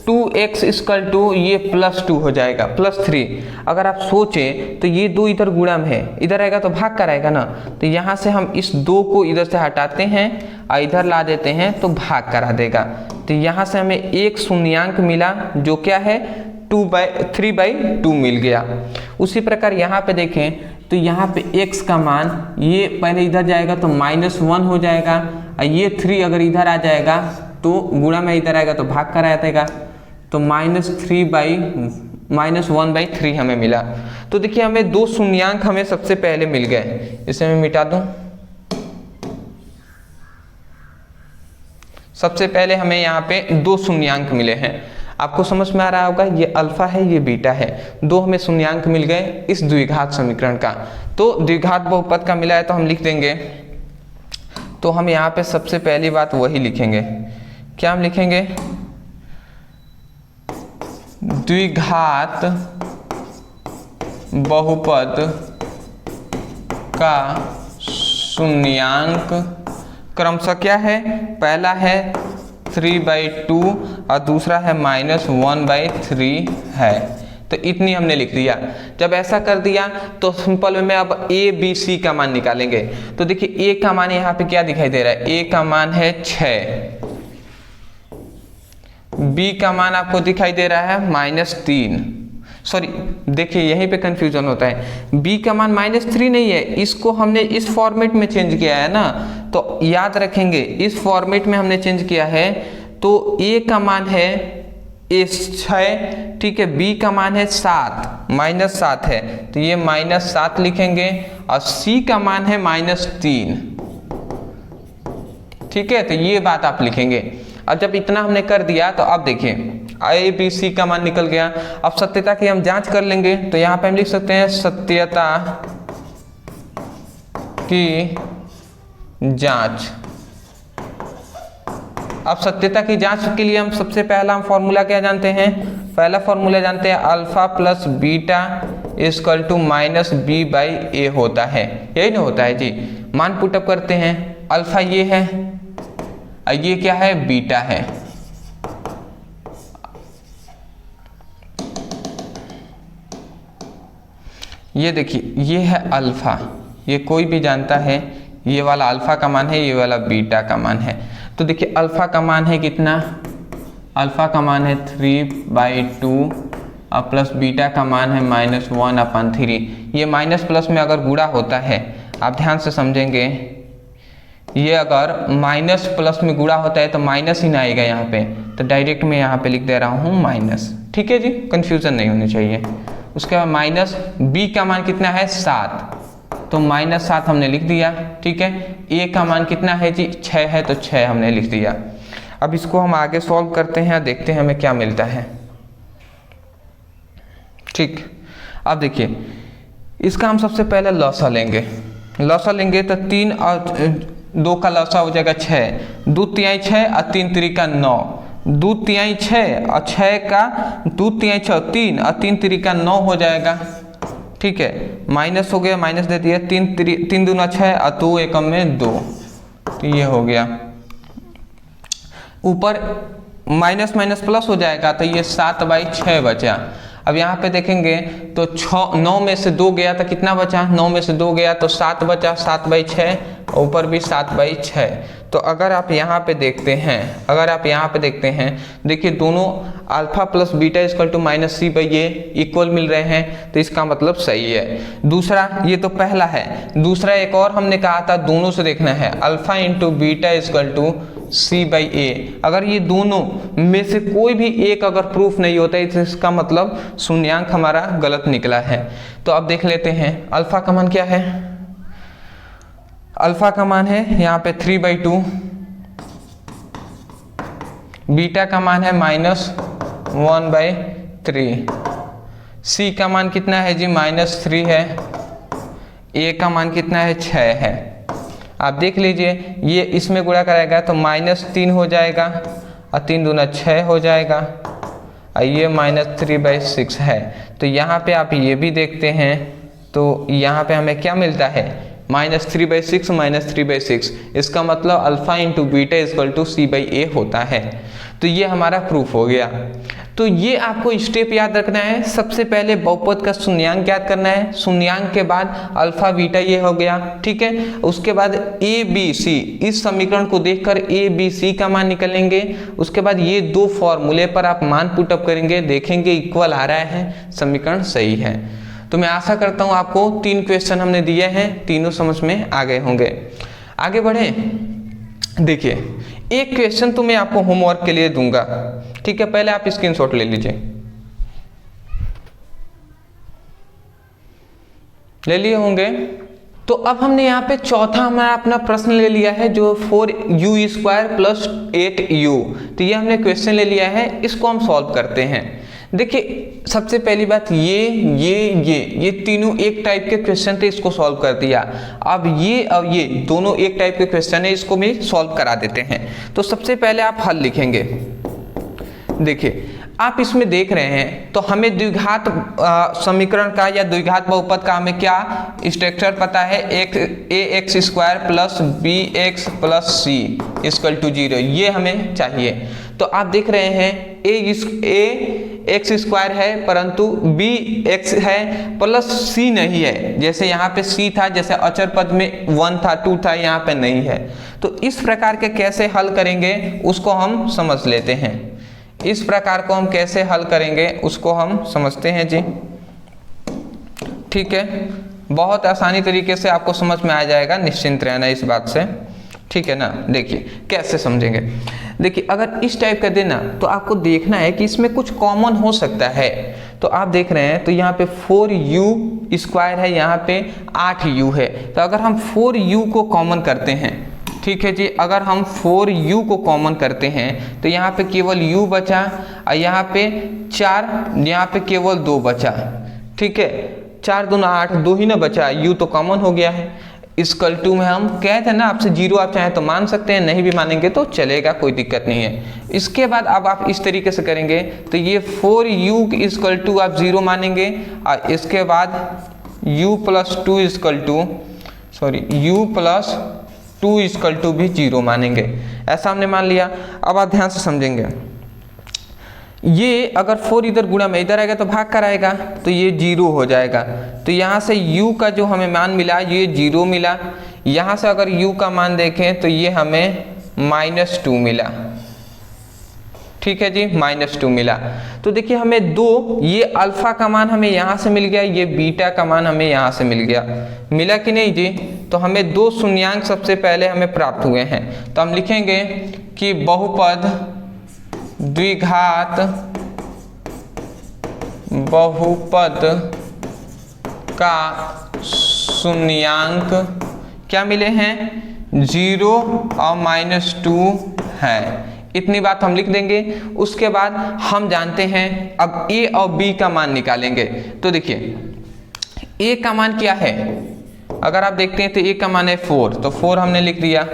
2x इक्वल टू ये प्लस 2 हो जाएगा प्लस 3। अगर आप सोचें तो ये 2 इधर गुणा में है, इधर आएगा तो भाग कर आएगा ना, तो यहाँ से हम इस 2 को इधर से हटाते हैं और इधर ला देते हैं तो भाग करा देगा। तो यहाँ से हमें एक शून्यांक मिला जो क्या है 3/2 मिल गया। उसी प्रकार यहाँ पे देखें तो यहाँ पे x का मान ये पहले इधर जाएगा तो -1 हो जाएगा, और ये 3 अगर इधर आ जाएगा तो गुणा में इधर आएगा तो भाग कर आ जाएगा, तो -1/3 हमें मिला। तो देखिए हमें 2 शून्यांक हमें सबसे पहले मिल गए, इसे मैं मिटा दूं। सबसे पहले हमें यहाँ पे 2 शून्यांक मिले हैं। आपको समझ में आ रहा होगा, ये अल्फा है ये बीटा है, 2 हमें शून्यांक मिल गए इस द्विघात समीकरण का। तो द्विघात बहुपद का मिला है तो हम लिख देंगे। तो हम यहाँ पे सबसे पहली बात वही लिखेंगे, क्या हम लिखेंगे, द्विघात बहुपद का शून्यांक क्रमशः क्या है, पहला है 3/2 और दूसरा है -1/3 है। तो इतनी हमने लिख दिया। जब ऐसा कर दिया तो सिंपल में अब a b c का मान निकालेंगे। तो देखिए a का मान यहाँ पे क्या दिखाई दे रहा है, a का मान है 6, b का मान आपको दिखाई दे रहा है -3। सॉरी देखिए यहीं पे कंफ्यूजन होता है, b का मान -3 नहीं है, इसको हमने इस फॉर्मेट में चेंज किया है ना, तो याद रखेंगे इस फॉर्मेट में हमने चेंज किया है। तो a का मान है 6, ठीक है, b का मान है 7, -7 है, तो ये -7 लिखेंगे, और c का मान है -3, ठीक है, तो ये बात आप लिखेंगे। अब जब इतना हमने कर दिया तो अब देखिए a b c का मान निकल गया। अब सत्यता की हम जांच कर लेंगे, तो यहाँ पे हम लिख सकते हैं सत्यता की जांच। अब सत्यता की जांच के लिए हम सबसे पहला फॉर्मूला क्या जानते हैं, पहला फॉर्मूला जानते हैं alpha plus beta equal to -b/a होता है, यही ना होता है जी। मान पुटअप करते हैं, अल्फा ये है और ये क्या है, बीटा है। ये देखिए ये है अल्फा, ये कोई भी जानता है, ये वाला अल्फा का मान है, ये वाला बीटा का मान है। तो देखिए अल्फा का मान है कितना, अल्फा का मान है 3/2 और प्लस बीटा का मान है -1/3। ये माइनस प्लस में अगर गुणा होता है, आप ध्यान से समझेंगे, ये अगर माइनस प्लस में गुणा होता है तो माइनस ही ना आएगा यहाँ पे, तो डायरेक्ट मैं यहाँ पे लिख दे रहा हूँ माइनस, ठीक है जी, कंफ्यूजन नहीं होनी चाहिए। उसके बाद माइनस बी का मान कितना है 7, तो -7 हमने लिख दिया, ठीक है। ए का मान कितना है जी 6 है, तो 6 हमने लिख दिया। अब इसको हम आगे सॉल्व करते हैं, देखते हैं हमें क्या मिलता है, ठीक। अब देखिए इसका हम सबसे पहले लॉसा लेंगे, लॉसा लेंगे तो 3 और 2 का लॉसा हो जाएगा 6, 2 तिहाई 6 और 3 तिरिका 9, 2 तिहाई 6 और 6 का 2 तिहाई 6 3 और 3 तिरिका 9 हो जाएगा, ठीक है। माइनस हो गया, माइनस दे दिया, 3 दूना 6 और 2 एकम में 2, तो ये हो गया। ऊपर माइनस माइनस प्लस हो जाएगा, तो ये 7/6 बचा। अब यहाँ पे देखेंगे तो 9 में से 2 गया तो कितना बचा, 9 में से 2 गया तो 7 बचा, 7/6, ऊपर भी 7/6। तो अगर आप यहाँ पे देखते हैं, अगर आप यहाँ पे देखते हैं, देखिए दोनों alpha plus beta equal to -c/a equal मिल रहे हैं, तो इसका मतलब सही है। दूसरा, ये तो पहला है, दूसरा एक और हमने कहा था दोनों से देखना है, alpha into beta equal to c/a। अगर ये दोनों में से कोई भी एक अगर प्रूफ नहीं होता है तो इसका मतलब शून्यांक हमारा गलत निकला है। तो अब देख लेते हैं अल्फा का मान क्या है, अल्फा का मान है यहाँ पे 3/2 बीटा का मान है -1/3, सी का मान कितना है जी -3 है, ए का मान कितना है 6 है। आप देख लीजिए ये इसमें गुणा कराएगा तो -3 हो जाएगा और 3 दूना 6 हो जाएगा और ये -3/6 है। तो यहाँ पे आप ये भी देखते हैं तो यहाँ पे हमें क्या मिलता है -3/6 -3/6, इसका मतलब alpha into beta equal to C/A होता है। तो ये हमारा प्रूफ हो गया। तो ये आपको स्टेप याद रखना है। सबसे पहले बहुपद का शून्यांक याद करना है, शून्यांक के बाद अल्फा बीटा ये हो गया, ठीक है। उसके बाद ए बी सी, इस समीकरण को देखकर ए बी सी का मान निकलेंगे। उसके बाद ये दो फॉर्मूले पर आप मान पुटअप करेंगे, देखेंगे इक्वल आ रहा है, समीकरण सही है। तो मैं आशा करता हूँ आपको 3 क्वेश्चन हमने दिए हैं, तीनों समझ में आ गए होंगे। आगे बढ़े, देखिए एक क्वेश्चन तो मैं आपको होमवर्क के लिए दूंगा, ठीक है। पहले आप स्क्रीनशॉट ले लीजिए, ले लिए होंगे। तो अब हमने यहाँ पे चौथा हमारा अपना प्रश्न ले लिया है जो 4u² + 8u। तो ये हमने क्वेश्चन ले लिया है, इसको हम सॉल्व करते हैं। देखिए सबसे पहली बात ये तीनों एक टाइप के क्वेश्चन थे, इसको सॉल्व कर दिया। अब ये दोनों एक टाइप के क्वेश्चन है, इसको भी सॉल्व करा देते हैं। तो सबसे पहले आप हल लिखेंगे। देखिए आप इसमें देख रहे हैं तो हमें द्विघात समीकरण का या द्विघात बहुपद का हमें क्या स्ट्रक्चर पता है, ax² + bx + c = 0, ये हमें चाहिए। तो आप देख रहे हैं ax² है परंतु bx है प्लस c नहीं है। जैसे यहाँ पे c था, जैसे अचर पद में 1 था 2 था, यहाँ पे नहीं है। तो इस प्रकार के कैसे हल करेंगे उसको हम समझ लेते हैं। इस प्रकार को हम कैसे हल करेंगे उसको हम समझते हैं जी, ठीक है। बहुत आसानी तरीके से आपको समझ में आ जाएगा, निश्चिंत रहना इस बात से, ठीक है ना। देखिए कैसे समझेंगे। देखिए अगर इस टाइप का देना तो आपको देखना है कि इसमें कुछ कॉमन हो सकता है। तो आप देख रहे हैं तो यहाँ पे 4u² है, यहाँ पे 8u है। तो अगर हम 4u को कॉमन करते हैं, ठीक है जी, अगर हम 4u को कॉमन करते हैं तो यहाँ पे केवल u बचा और यहाँ पे 4, यहाँ पे केवल 2 बचा, ठीक है। 4 दूना 8, 2 ही ना बचा, u तो कॉमन हो गया है। इक्वल टू में हम कहते हैं ना आपसे 0 आप चाहें तो मान सकते हैं, नहीं भी मानेंगे तो चलेगा, कोई दिक्कत नहीं है। इसके बाद अब आप इस तरीके से करेंगे तो ये 4u = आप 0 मानेंगे और इसके बाद u + 2 = भी 0 मानेंगे। ऐसा हमने मान लिया। अब आप ध्यान से समझेंगे, ये अगर 4 इधर गुणा में इधर आएगा तो भाग कर आएगा तो ये 0 हो जाएगा। तो यहाँ से u का जो हमें मान मिला ये 0 मिला। यहाँ से अगर u का मान देखें तो ये हमें -2 मिला, ठीक है जी, -2 मिला। तो देखिए हमें ये अल्फा का मान हमें यहाँ से मिल गया, ये बीटा का मान हमें यहाँ से मिल गया, मिला कि नहीं जी। तो हमें 2 शून्यांक सबसे पहले हमें प्राप्त हुए हैं। तो हम लिखेंगे कि बहुपद द्विघात बहुपद का शून्यांक क्या मिले हैं, 0 और -2 है। इतनी बात हम लिख देंगे। उसके बाद हम जानते हैं अब a और b का मान निकालेंगे। तो देखिए a का मान क्या है, अगर आप देखते हैं तो a का मान है 4, तो 4 हमने लिख दिया।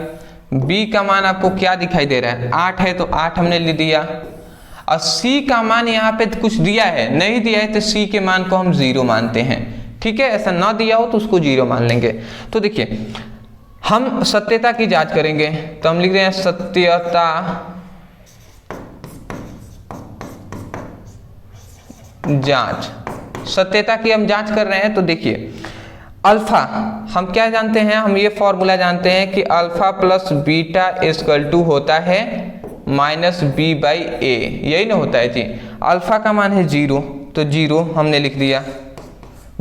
b का मान आपको क्या दिखाई दे रहा है, 8 है, तो 8 हमने लिख दिया। और c का मान यहाँ पे कुछ दिया है, नहीं दिया है तो c के मान को हम 0 मानते हैं, ठीक है। ऐसा ना दिया हो तो उसको 0 मान लेंगे। तो देखिए हम सत्यता की जांच करेंगे, तो हम लिख रहे हैं सत्यता जांच, सत्यता की हम जांच कर रहे हैं। तो देखिए अल्फा हम क्या जानते हैं, हम ये फॉर्मूला जानते हैं कि अल्फा + बीटा = होता है -b/a, यही ना होता है जी। अल्फा का मान है 0, तो 0 हमने लिख दिया।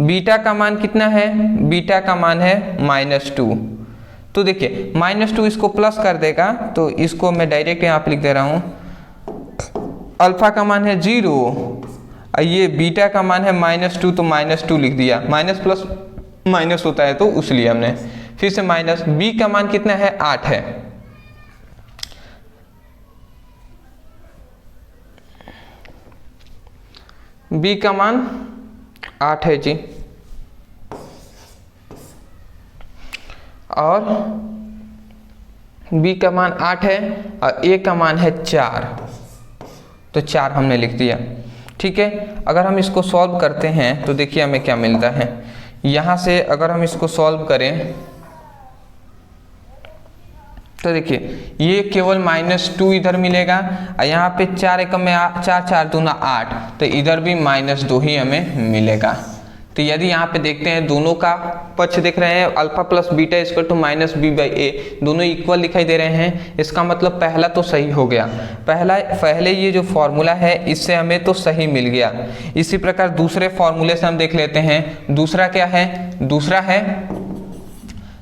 बीटा का मान कितना है, बीटा का मान है -2। तो देखिए -2 इसको प्लस कर देगा, तो इसको मैं डायरेक्ट यहाँ पे लिख दे रहा हूँ। अल्फा का मान है 0 और ये बीटा का मान है -2, तो -2 लिख दिया। माइनस प्लस माइनस होता है तो इसलिए हमने फिर से माइनस। b का मान कितना है, 8 है। बी का मान 8 है जी, और बी का मान 8 है और ए का मान है 4, तो 4 हमने लिख दिया। ठीक है, अगर हम इसको सॉल्व करते हैं तो देखिए हमें क्या मिलता है। यहाँ से अगर हम इसको सॉल्व करें तो देखिए ये केवल -2 इधर मिलेगा, और यहाँ पे 4 एकम में 4 4 दूना 8, तो इधर भी -2 ही हमें मिलेगा। तो यदि यहाँ पे देखते हैं दोनों का पक्ष देख रहे हैं, alpha plus beta equal to -b/a, दोनों इक्वल दिखाई दे रहे हैं, इसका मतलब पहला तो सही हो गया। पहले ये जो फॉर्मूला है इससे हमें तो सही मिल गया। इसी प्रकार दूसरे फॉर्मूले से हम देख लेते हैं। दूसरा क्या है?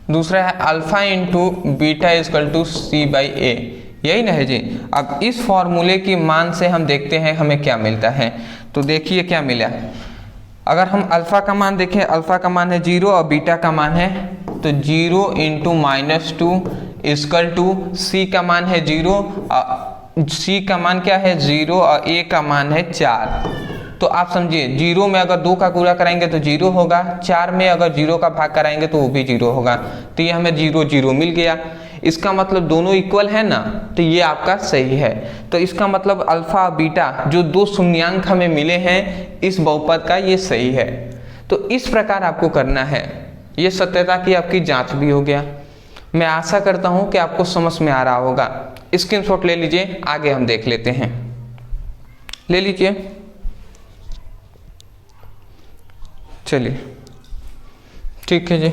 दूसरा है alpha into beta equal to c/a, यही ना है जी। अब इस फॉर्मूले की मान से हम देखते हैं हमें क्या मिलता है। तो देखिए क्या मिला। अगर हम अल्फा का मान देखें, अल्फा का मान है 0 और बीटा का मान है तो 0 इंटू -2 इक्वल टू सी का मान है 0, सी का मान क्या है 0 और ए का मान है 4। तो आप समझिए 0 में अगर 2 का गुणा कराएंगे तो 0 होगा, 4 में अगर 0 का भाग कराएंगे तो वो भी 0 होगा। तो ये हमें 0 0 मिल गया। इसका मतलब दोनों इक्वल है ना, तो ये आपका सही है। तो इसका मतलब अल्फा और बीटा जो 2 शून्यांक हमें मिले हैं इस बहुपद का, ये सही है। तो इस प्रकार आपको करना है। ये सत्यता की आपकी जांच भी हो गया। मैं आशा करता हूं कि आपको समझ में आ रहा होगा। स्क्रीनशॉट ले लीजिए, आगे हम देख लेते हैं। ले लीजिए, चलिए ठीक है जी।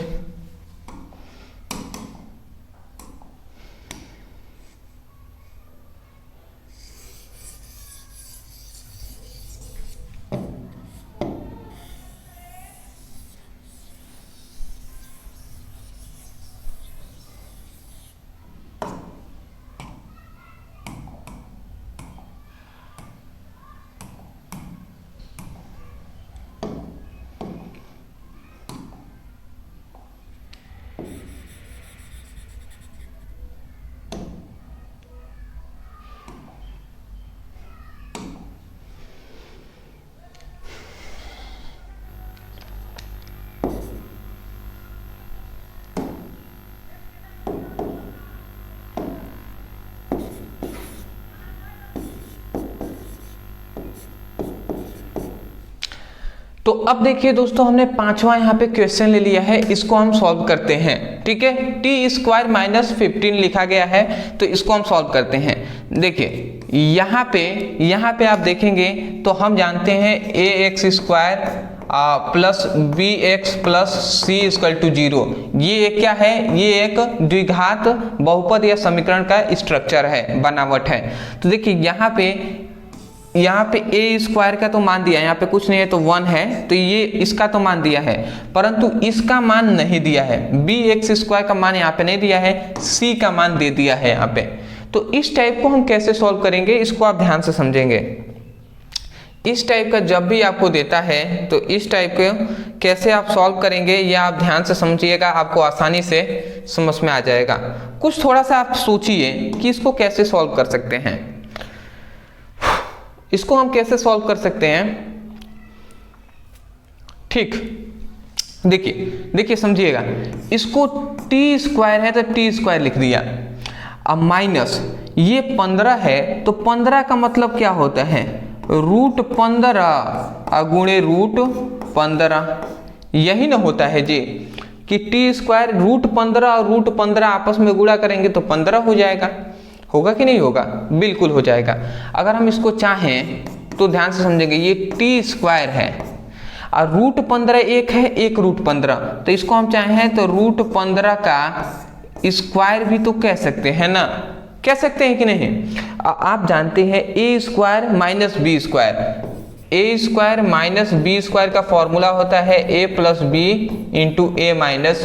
तो अब देखिए दोस्तों, हमने 5वां यहाँ पे क्वेश्चन ले लिया है, इसको हम सॉल्व करते हैं। ठीक है, t² - 15 लिखा गया है, तो इसको हम सॉल्व करते हैं। देखिए यहाँ पे आप देखेंगे तो हम जानते हैं ax² plus bx plus c equal to 0। ये क्या है? ये एक द्विघात बहुपद या समीकरण का स्ट्रक्चर है, बनावट है। तो देखिए यहाँ पे a² का तो मान दिया, यहाँ पे कुछ नहीं है तो 1 है, तो ये इसका तो मान दिया है, परंतु इसका मान नहीं दिया है। bx² का मान यहाँ पे नहीं दिया है, c का मान दे दिया है यहाँ पे। तो इस टाइप को हम कैसे सॉल्व करेंगे, इसको आप ध्यान से समझेंगे। इस टाइप का जब भी आपको देता है तो इस टाइप को कैसे आप सॉल्व करेंगे, या आप ध्यान से समझिएगा, आपको आसानी से समझ में आ जाएगा। कुछ थोड़ा सा आप सोचिए कि इसको कैसे सॉल्व कर सकते हैं। इसको हम कैसे सॉल्व कर सकते हैं? ठीक, देखिए समझिएगा। इसको t² है तो t² लिख दिया। अब माइनस ये 15 है, तो 15 का मतलब क्या होता है? √15 गुणे √15, यही ना होता है जी कि t² √15 और √15 आपस में गुणा करेंगे तो 15 हो जाएगा। होगा कि नहीं होगा? बिल्कुल हो जाएगा। अगर हम इसको चाहें तो ध्यान से समझेंगे, ये t² है और √15 एक है, एक √15, तो इसको हम चाहें तो √15 का स्क्वायर भी तो कह सकते हैं ना, कह सकते हैं कि नहीं? आप जानते हैं a² - b², a² - b² का फॉर्मूला होता है a + b × a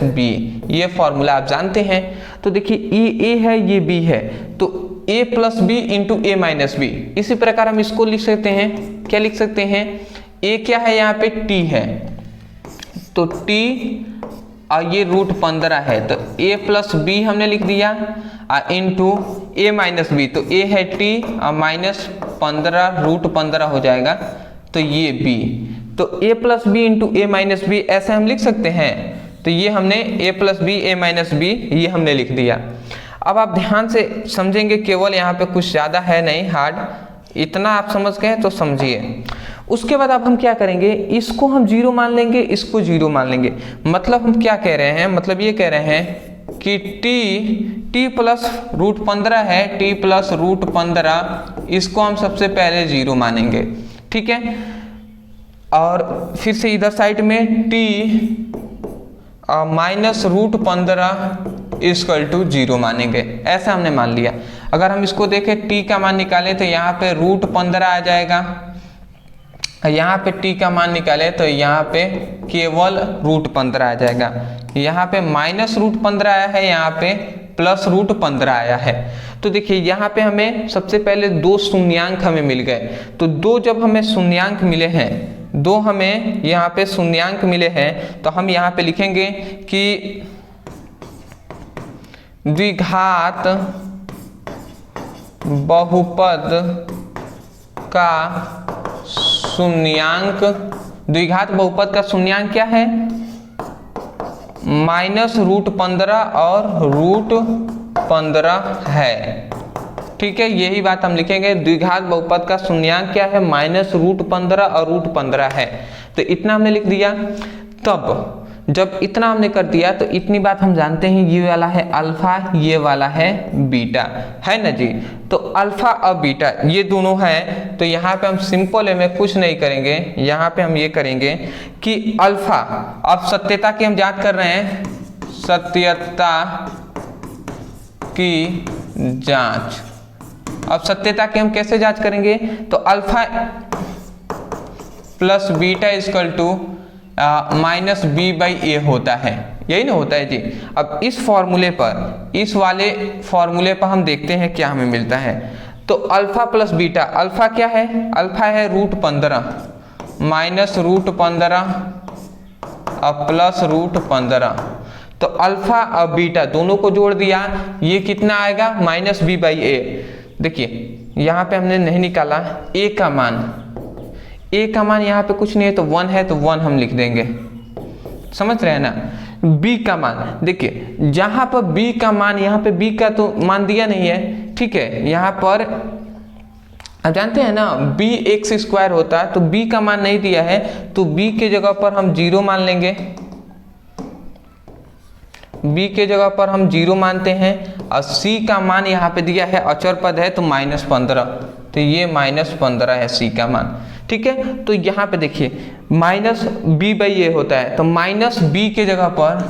- b, ये फॉर्मूला आप जानते हैं। तो देखिए ये a है, ये b है, तो a + b × a - b। इसी प्रकार हम इसको लिख सकते हैं, क्या लिख सकते हैं? a क्या है यहाँ पे? t है, तो t और ये √15 है, तो a + b हमने लिख दिया इंटू a - b, तो a है t और -15 √15 हो जाएगा, तो तो ये b, तो a plus B into A minus B ऐसे हम लिख सकते हैं। तो ये हमने a plus B A minus B ये हमने लिख दिया। अब आप ध्यान से समझेंगे, केवल यहाँ पे कुछ ज़्यादा है नहीं हार्ड, इतना आप समझ गए तो समझिए। उसके बाद अब हम क्या करेंगे, इसको हम जीरो मान लेंगे, इसको जीरो मान लेंगे। मतलब हम क्या कह रहे हैं, मतलब ये कह रहे हैं कि t प्लस रूट 15 है, t प्लस रूट 15 इसको हम सबसे पहले जीरो मानेंगे, ठीक है। और फिर से इधर साइड में t minus root 15 equal to zero मानेंगे, ऐसा हमने मान लिया। अगर हम इसको देखें t का मान निकालें तो यहाँ पे रूट 15 आ जाएगा, यहाँ पे t का मान निकाले तो यहाँ पे केवल रूट 15 आ जाएगा। यहाँ पे माइनस रूट 15 आया है, यहाँ पे प्लस रूट 15 आया है। तो देखिए यहाँ पे हमें सबसे पहले दो शून्यांक हमें मिल गए। तो दो जब हमें शून्यांक मिले हैं, दो हमें यहाँ पे शून्यांक मिले हैं, तो हम यहाँ पे लिखेंगे कि द्विघात बहुपद का शून्यांक, द्विघात बहुपद का शून्यांक क्या है, माइनस रूट 15 और रूट 15 है, ठीक है। यही बात हम लिखेंगे, द्विघात बहुपद का शून्यांक क्या है, माइनस रूट 15 और रूट 15 है। तो इतना हमने लिख दिया। तब जब इतना हमने कर दिया तो इतनी बात हम जानते हैं, ये वाला है अल्फा, ये वाला है बीटा, है ना जी। तो अल्फा और बीटा ये दोनों हैं। तो यहाँ पे हम सिंपल में कुछ नहीं करेंगे, यहाँ पे हम ये करेंगे कि अल्फा, अब सत्यता की हम जांच कर रहे हैं, सत्यता की जांच। अब सत्यता की हम कैसे जांच करेंगे, तो alpha plus beta equal to minus B by ए होता है, यही ना होता है जी। अब इस फॉर्मूले पर, इस वाले फॉर्मूले पर हम देखते हैं क्या हमें मिलता है। तो अल्फा प्लस बीटा, अल्फा क्या है, अल्फा है रूट 15 माइनस रूट 15 और प्लस रूट 15। तो अल्फा और बीटा दोनों को जोड़ दिया, ये कितना आएगा, माइनस बी बाई ए। देखिए यहाँ पे हमने नहीं निकाला ए का मान, ए का मान यहाँ पे कुछ नहीं है तो 1 है, तो 1 हम लिख देंगे, समझ रहे हैं ना। बी का मान, देखिए जहाँ पर बी का मान, यहाँ पे बी का तो मान दिया नहीं है, ठीक है। यहाँ पर आप जानते हैं ना बी एक्स स्क्वायर होता है, तो बी का मान नहीं दिया है, तो बी के जगह पर हम जीरो मान लेंगे, b के जगह पर हम जीरो मानते हैं। और c का मान यहाँ पे दिया है, अचर पद है तो माइनस 15, तो ये माइनस 15 है c का मान, ठीक है। तो यहाँ पे देखिए माइनस b बाई ए होता है, तो माइनस b के जगह पर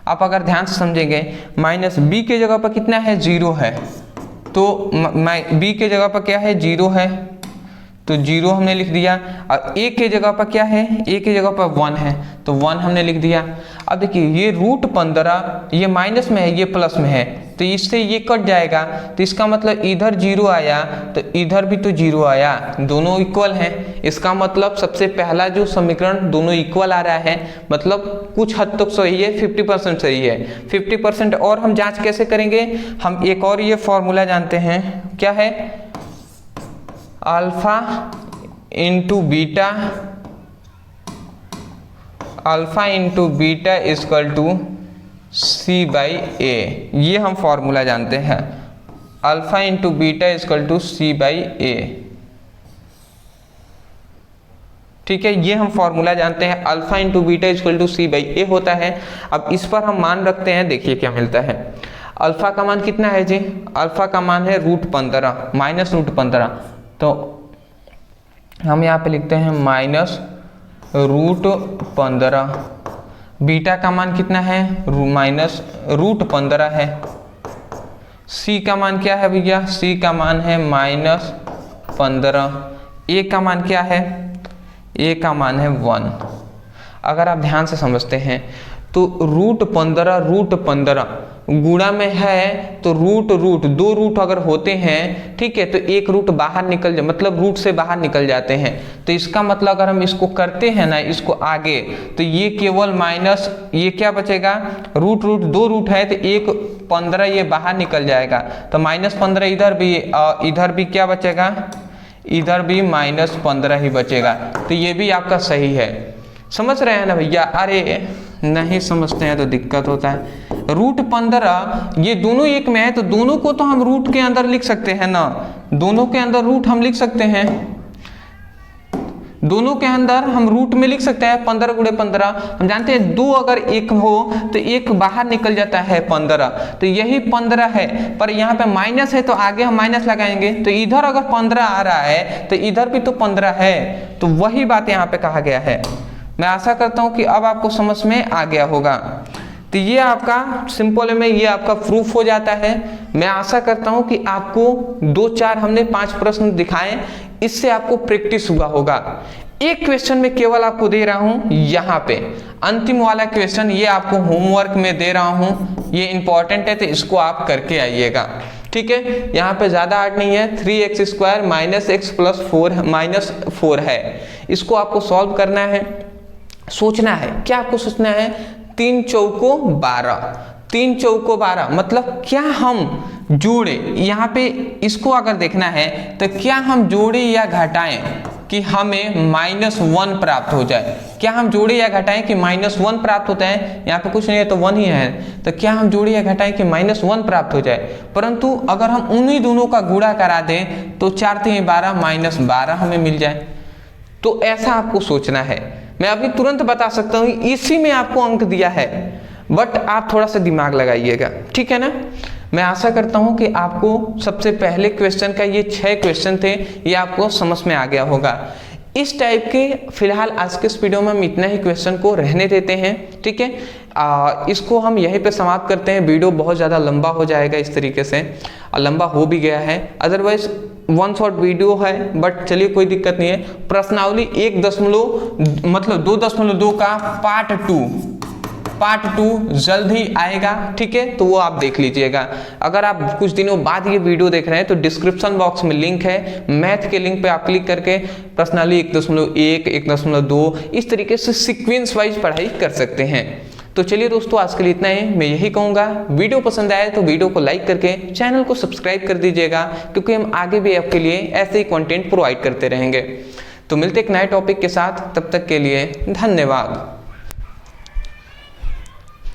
आप अगर ध्यान से समझेंगे, माइनस b के जगह पर कितना है, जीरो है। तो b के जगह पर क्या है, जीरो है, तो जीरो हमने लिख दिया। और a के जगह पर क्या है, a के जगह पर 1 है, तो 1 हमने लिख दिया। अब देखिए ये रूट 15 ये माइनस में है, ये प्लस में है, तो इससे ये कट जाएगा, तो इसका मतलब इधर जीरो आया तो इधर भी तो जीरो आया, दोनों इक्वल हैं। इसका मतलब सबसे पहला जो समीकरण दोनों इक्वल आ रहा है, मतलब कुछ हद तक सही है, 50% सही है। 50% और हम जांच कैसे करेंगे, हम एक और ये फॉर्मूला जानते हैं, क्या है, alpha into beta, alpha into beta equal to C by ए, ये हम फॉर्मूला जानते हैं, alpha into beta equal to C by a, ठीक है। ये हम फॉर्मूला जानते हैं, alpha into beta equal to C by ए होता है। अब इस पर हम मान रखते हैं, देखिए क्या मिलता है। अल्फा का मान कितना है जी, अल्फा का मान है रूट 15 माइनस रूट 15, तो हम यहाँ पे लिखते हैं माइनस रूट 15। बीटा का मान कितना है, माइनस रूट 15 है। सी का मान क्या है भैया, सी का मान है माइनस 15। ए का मान क्या है, ए का मान है 1। अगर आप ध्यान से समझते हैं तो रूट 15 गुणा में है, तो रूट दो रूट अगर होते हैं, ठीक है, तो एक रूट बाहर निकल जाए, मतलब रूट से बाहर निकल जाते हैं। तो इसका मतलब अगर हम इसको करते हैं ना, इसको आगे, तो ये केवल माइनस, ये क्या बचेगा, रूट दो रूट है, तो एक 15 ये बाहर निकल जाएगा, तो माइनस 15 इधर भी क्या बचेगा, इधर भी -15 ही बचेगा, तो ये भी आपका सही है। समझ रहे हैं ना भैया? अरे नहीं समझते हैं तो दिक्कत होता है। √15 ये दोनों एक में है तो दोनों को तो हम रूट के अंदर लिख सकते हैं ना, दोनों के अंदर रूट हम लिख सकते हैं, दोनों के अंदर हम रूट में लिख सकते हैं 15 × 15। हम जानते हैं 2 अगर एक हो तो एक बाहर निकल जाता है 15, तो यही 15 है, पर यहाँ पे माइनस है तो आगे हम माइनस लगाएंगे, तो इधर अगर 15 आ रहा है तो इधर भी तो 15 है, तो वही बात यहाँ पे कहा गया है। मैं आशा करता हूँ कि अब आपको समझ में आ गया होगा। तो ये आपका सिंपल में ये आपका प्रूफ हो जाता है। मैं आशा करता हूँ कि आपको 2-4 हमने 5 प्रश्न दिखाए, इससे आपको प्रैक्टिस हुआ होगा। एक क्वेश्चन में केवल आपको दे रहा हूं यहाँ पे, अंतिम वाला क्वेश्चन ये आपको होमवर्क में दे रहा हूं, ये इंपॉर्टेंट है तो इसको आप करके आइएगा, ठीक है। यहाँ पे ज्यादा हार्ड नहीं है, 3x² -x + 4 है, इसको आपको सॉल्व करना है, सोचना है। क्या आपको सोचना है? 3 चौको 12, 3 चौको 12 मतलब क्या हम जोड़े, यहाँ पे इसको अगर देखना है तो क्या हम जोड़े या घटाएं कि हमें -1 प्राप्त हो जाए। क्या हम जोड़े या घटाएं कि -1 प्राप्त होता है? यहाँ पे कुछ नहीं है तो 1 ही है, तो क्या हम जोड़े या घटाएं कि -1 प्राप्त हो जाए। परंतु अगर हम उन्हीं दोनों का गुणा करा दें तो 4 × 3 = 12 -12 हमें मिल जाए। तो ऐसा आपको सोचना है। मैं अभी तुरंत बता सकता हूँ इसी में आपको अंक दिया है, बट आप थोड़ा सा दिमाग लगाइएगा, ठीक है ना। मैं आशा करता हूं कि आपको सबसे पहले क्वेश्चन का ये 6 क्वेश्चन थे, ये आपको समझ में आ गया होगा। इस टाइप के फिलहाल आज के इस वीडियो में हम इतना ही क्वेश्चन को रहने देते हैं, ठीक है। इसको हम यहीं पे समाप्त करते हैं, वीडियो बहुत ज़्यादा लंबा हो जाएगा इस तरीके से, लंबा हो भी गया है। अदरवाइज 1 शॉट वीडियो है, बट चलिए कोई दिक्कत नहीं है। प्रश्नावली 2.2 का पार्ट 2 जल्द ही आएगा, ठीक है, तो वो आप देख लीजिएगा। अगर आप कुछ दिनों बाद ये वीडियो देख रहे हैं तो डिस्क्रिप्शन बॉक्स में लिंक है, मैथ के लिंक पे आप क्लिक करके प्रश्नावली 1.1, 1.2 इस तरीके से सीक्वेंस वाइज पढ़ाई कर सकते हैं। तो चलिए दोस्तों, आज के लिए इतना ही। मैं यही कहूँगा, वीडियो पसंद आए तो वीडियो को लाइक करके चैनल को सब्सक्राइब कर दीजिएगा, क्योंकि हम आगे भी आपके लिए ऐसे ही कंटेंट प्रोवाइड करते रहेंगे। तो मिलते एक नए टॉपिक के साथ, तब तक के लिए धन्यवाद।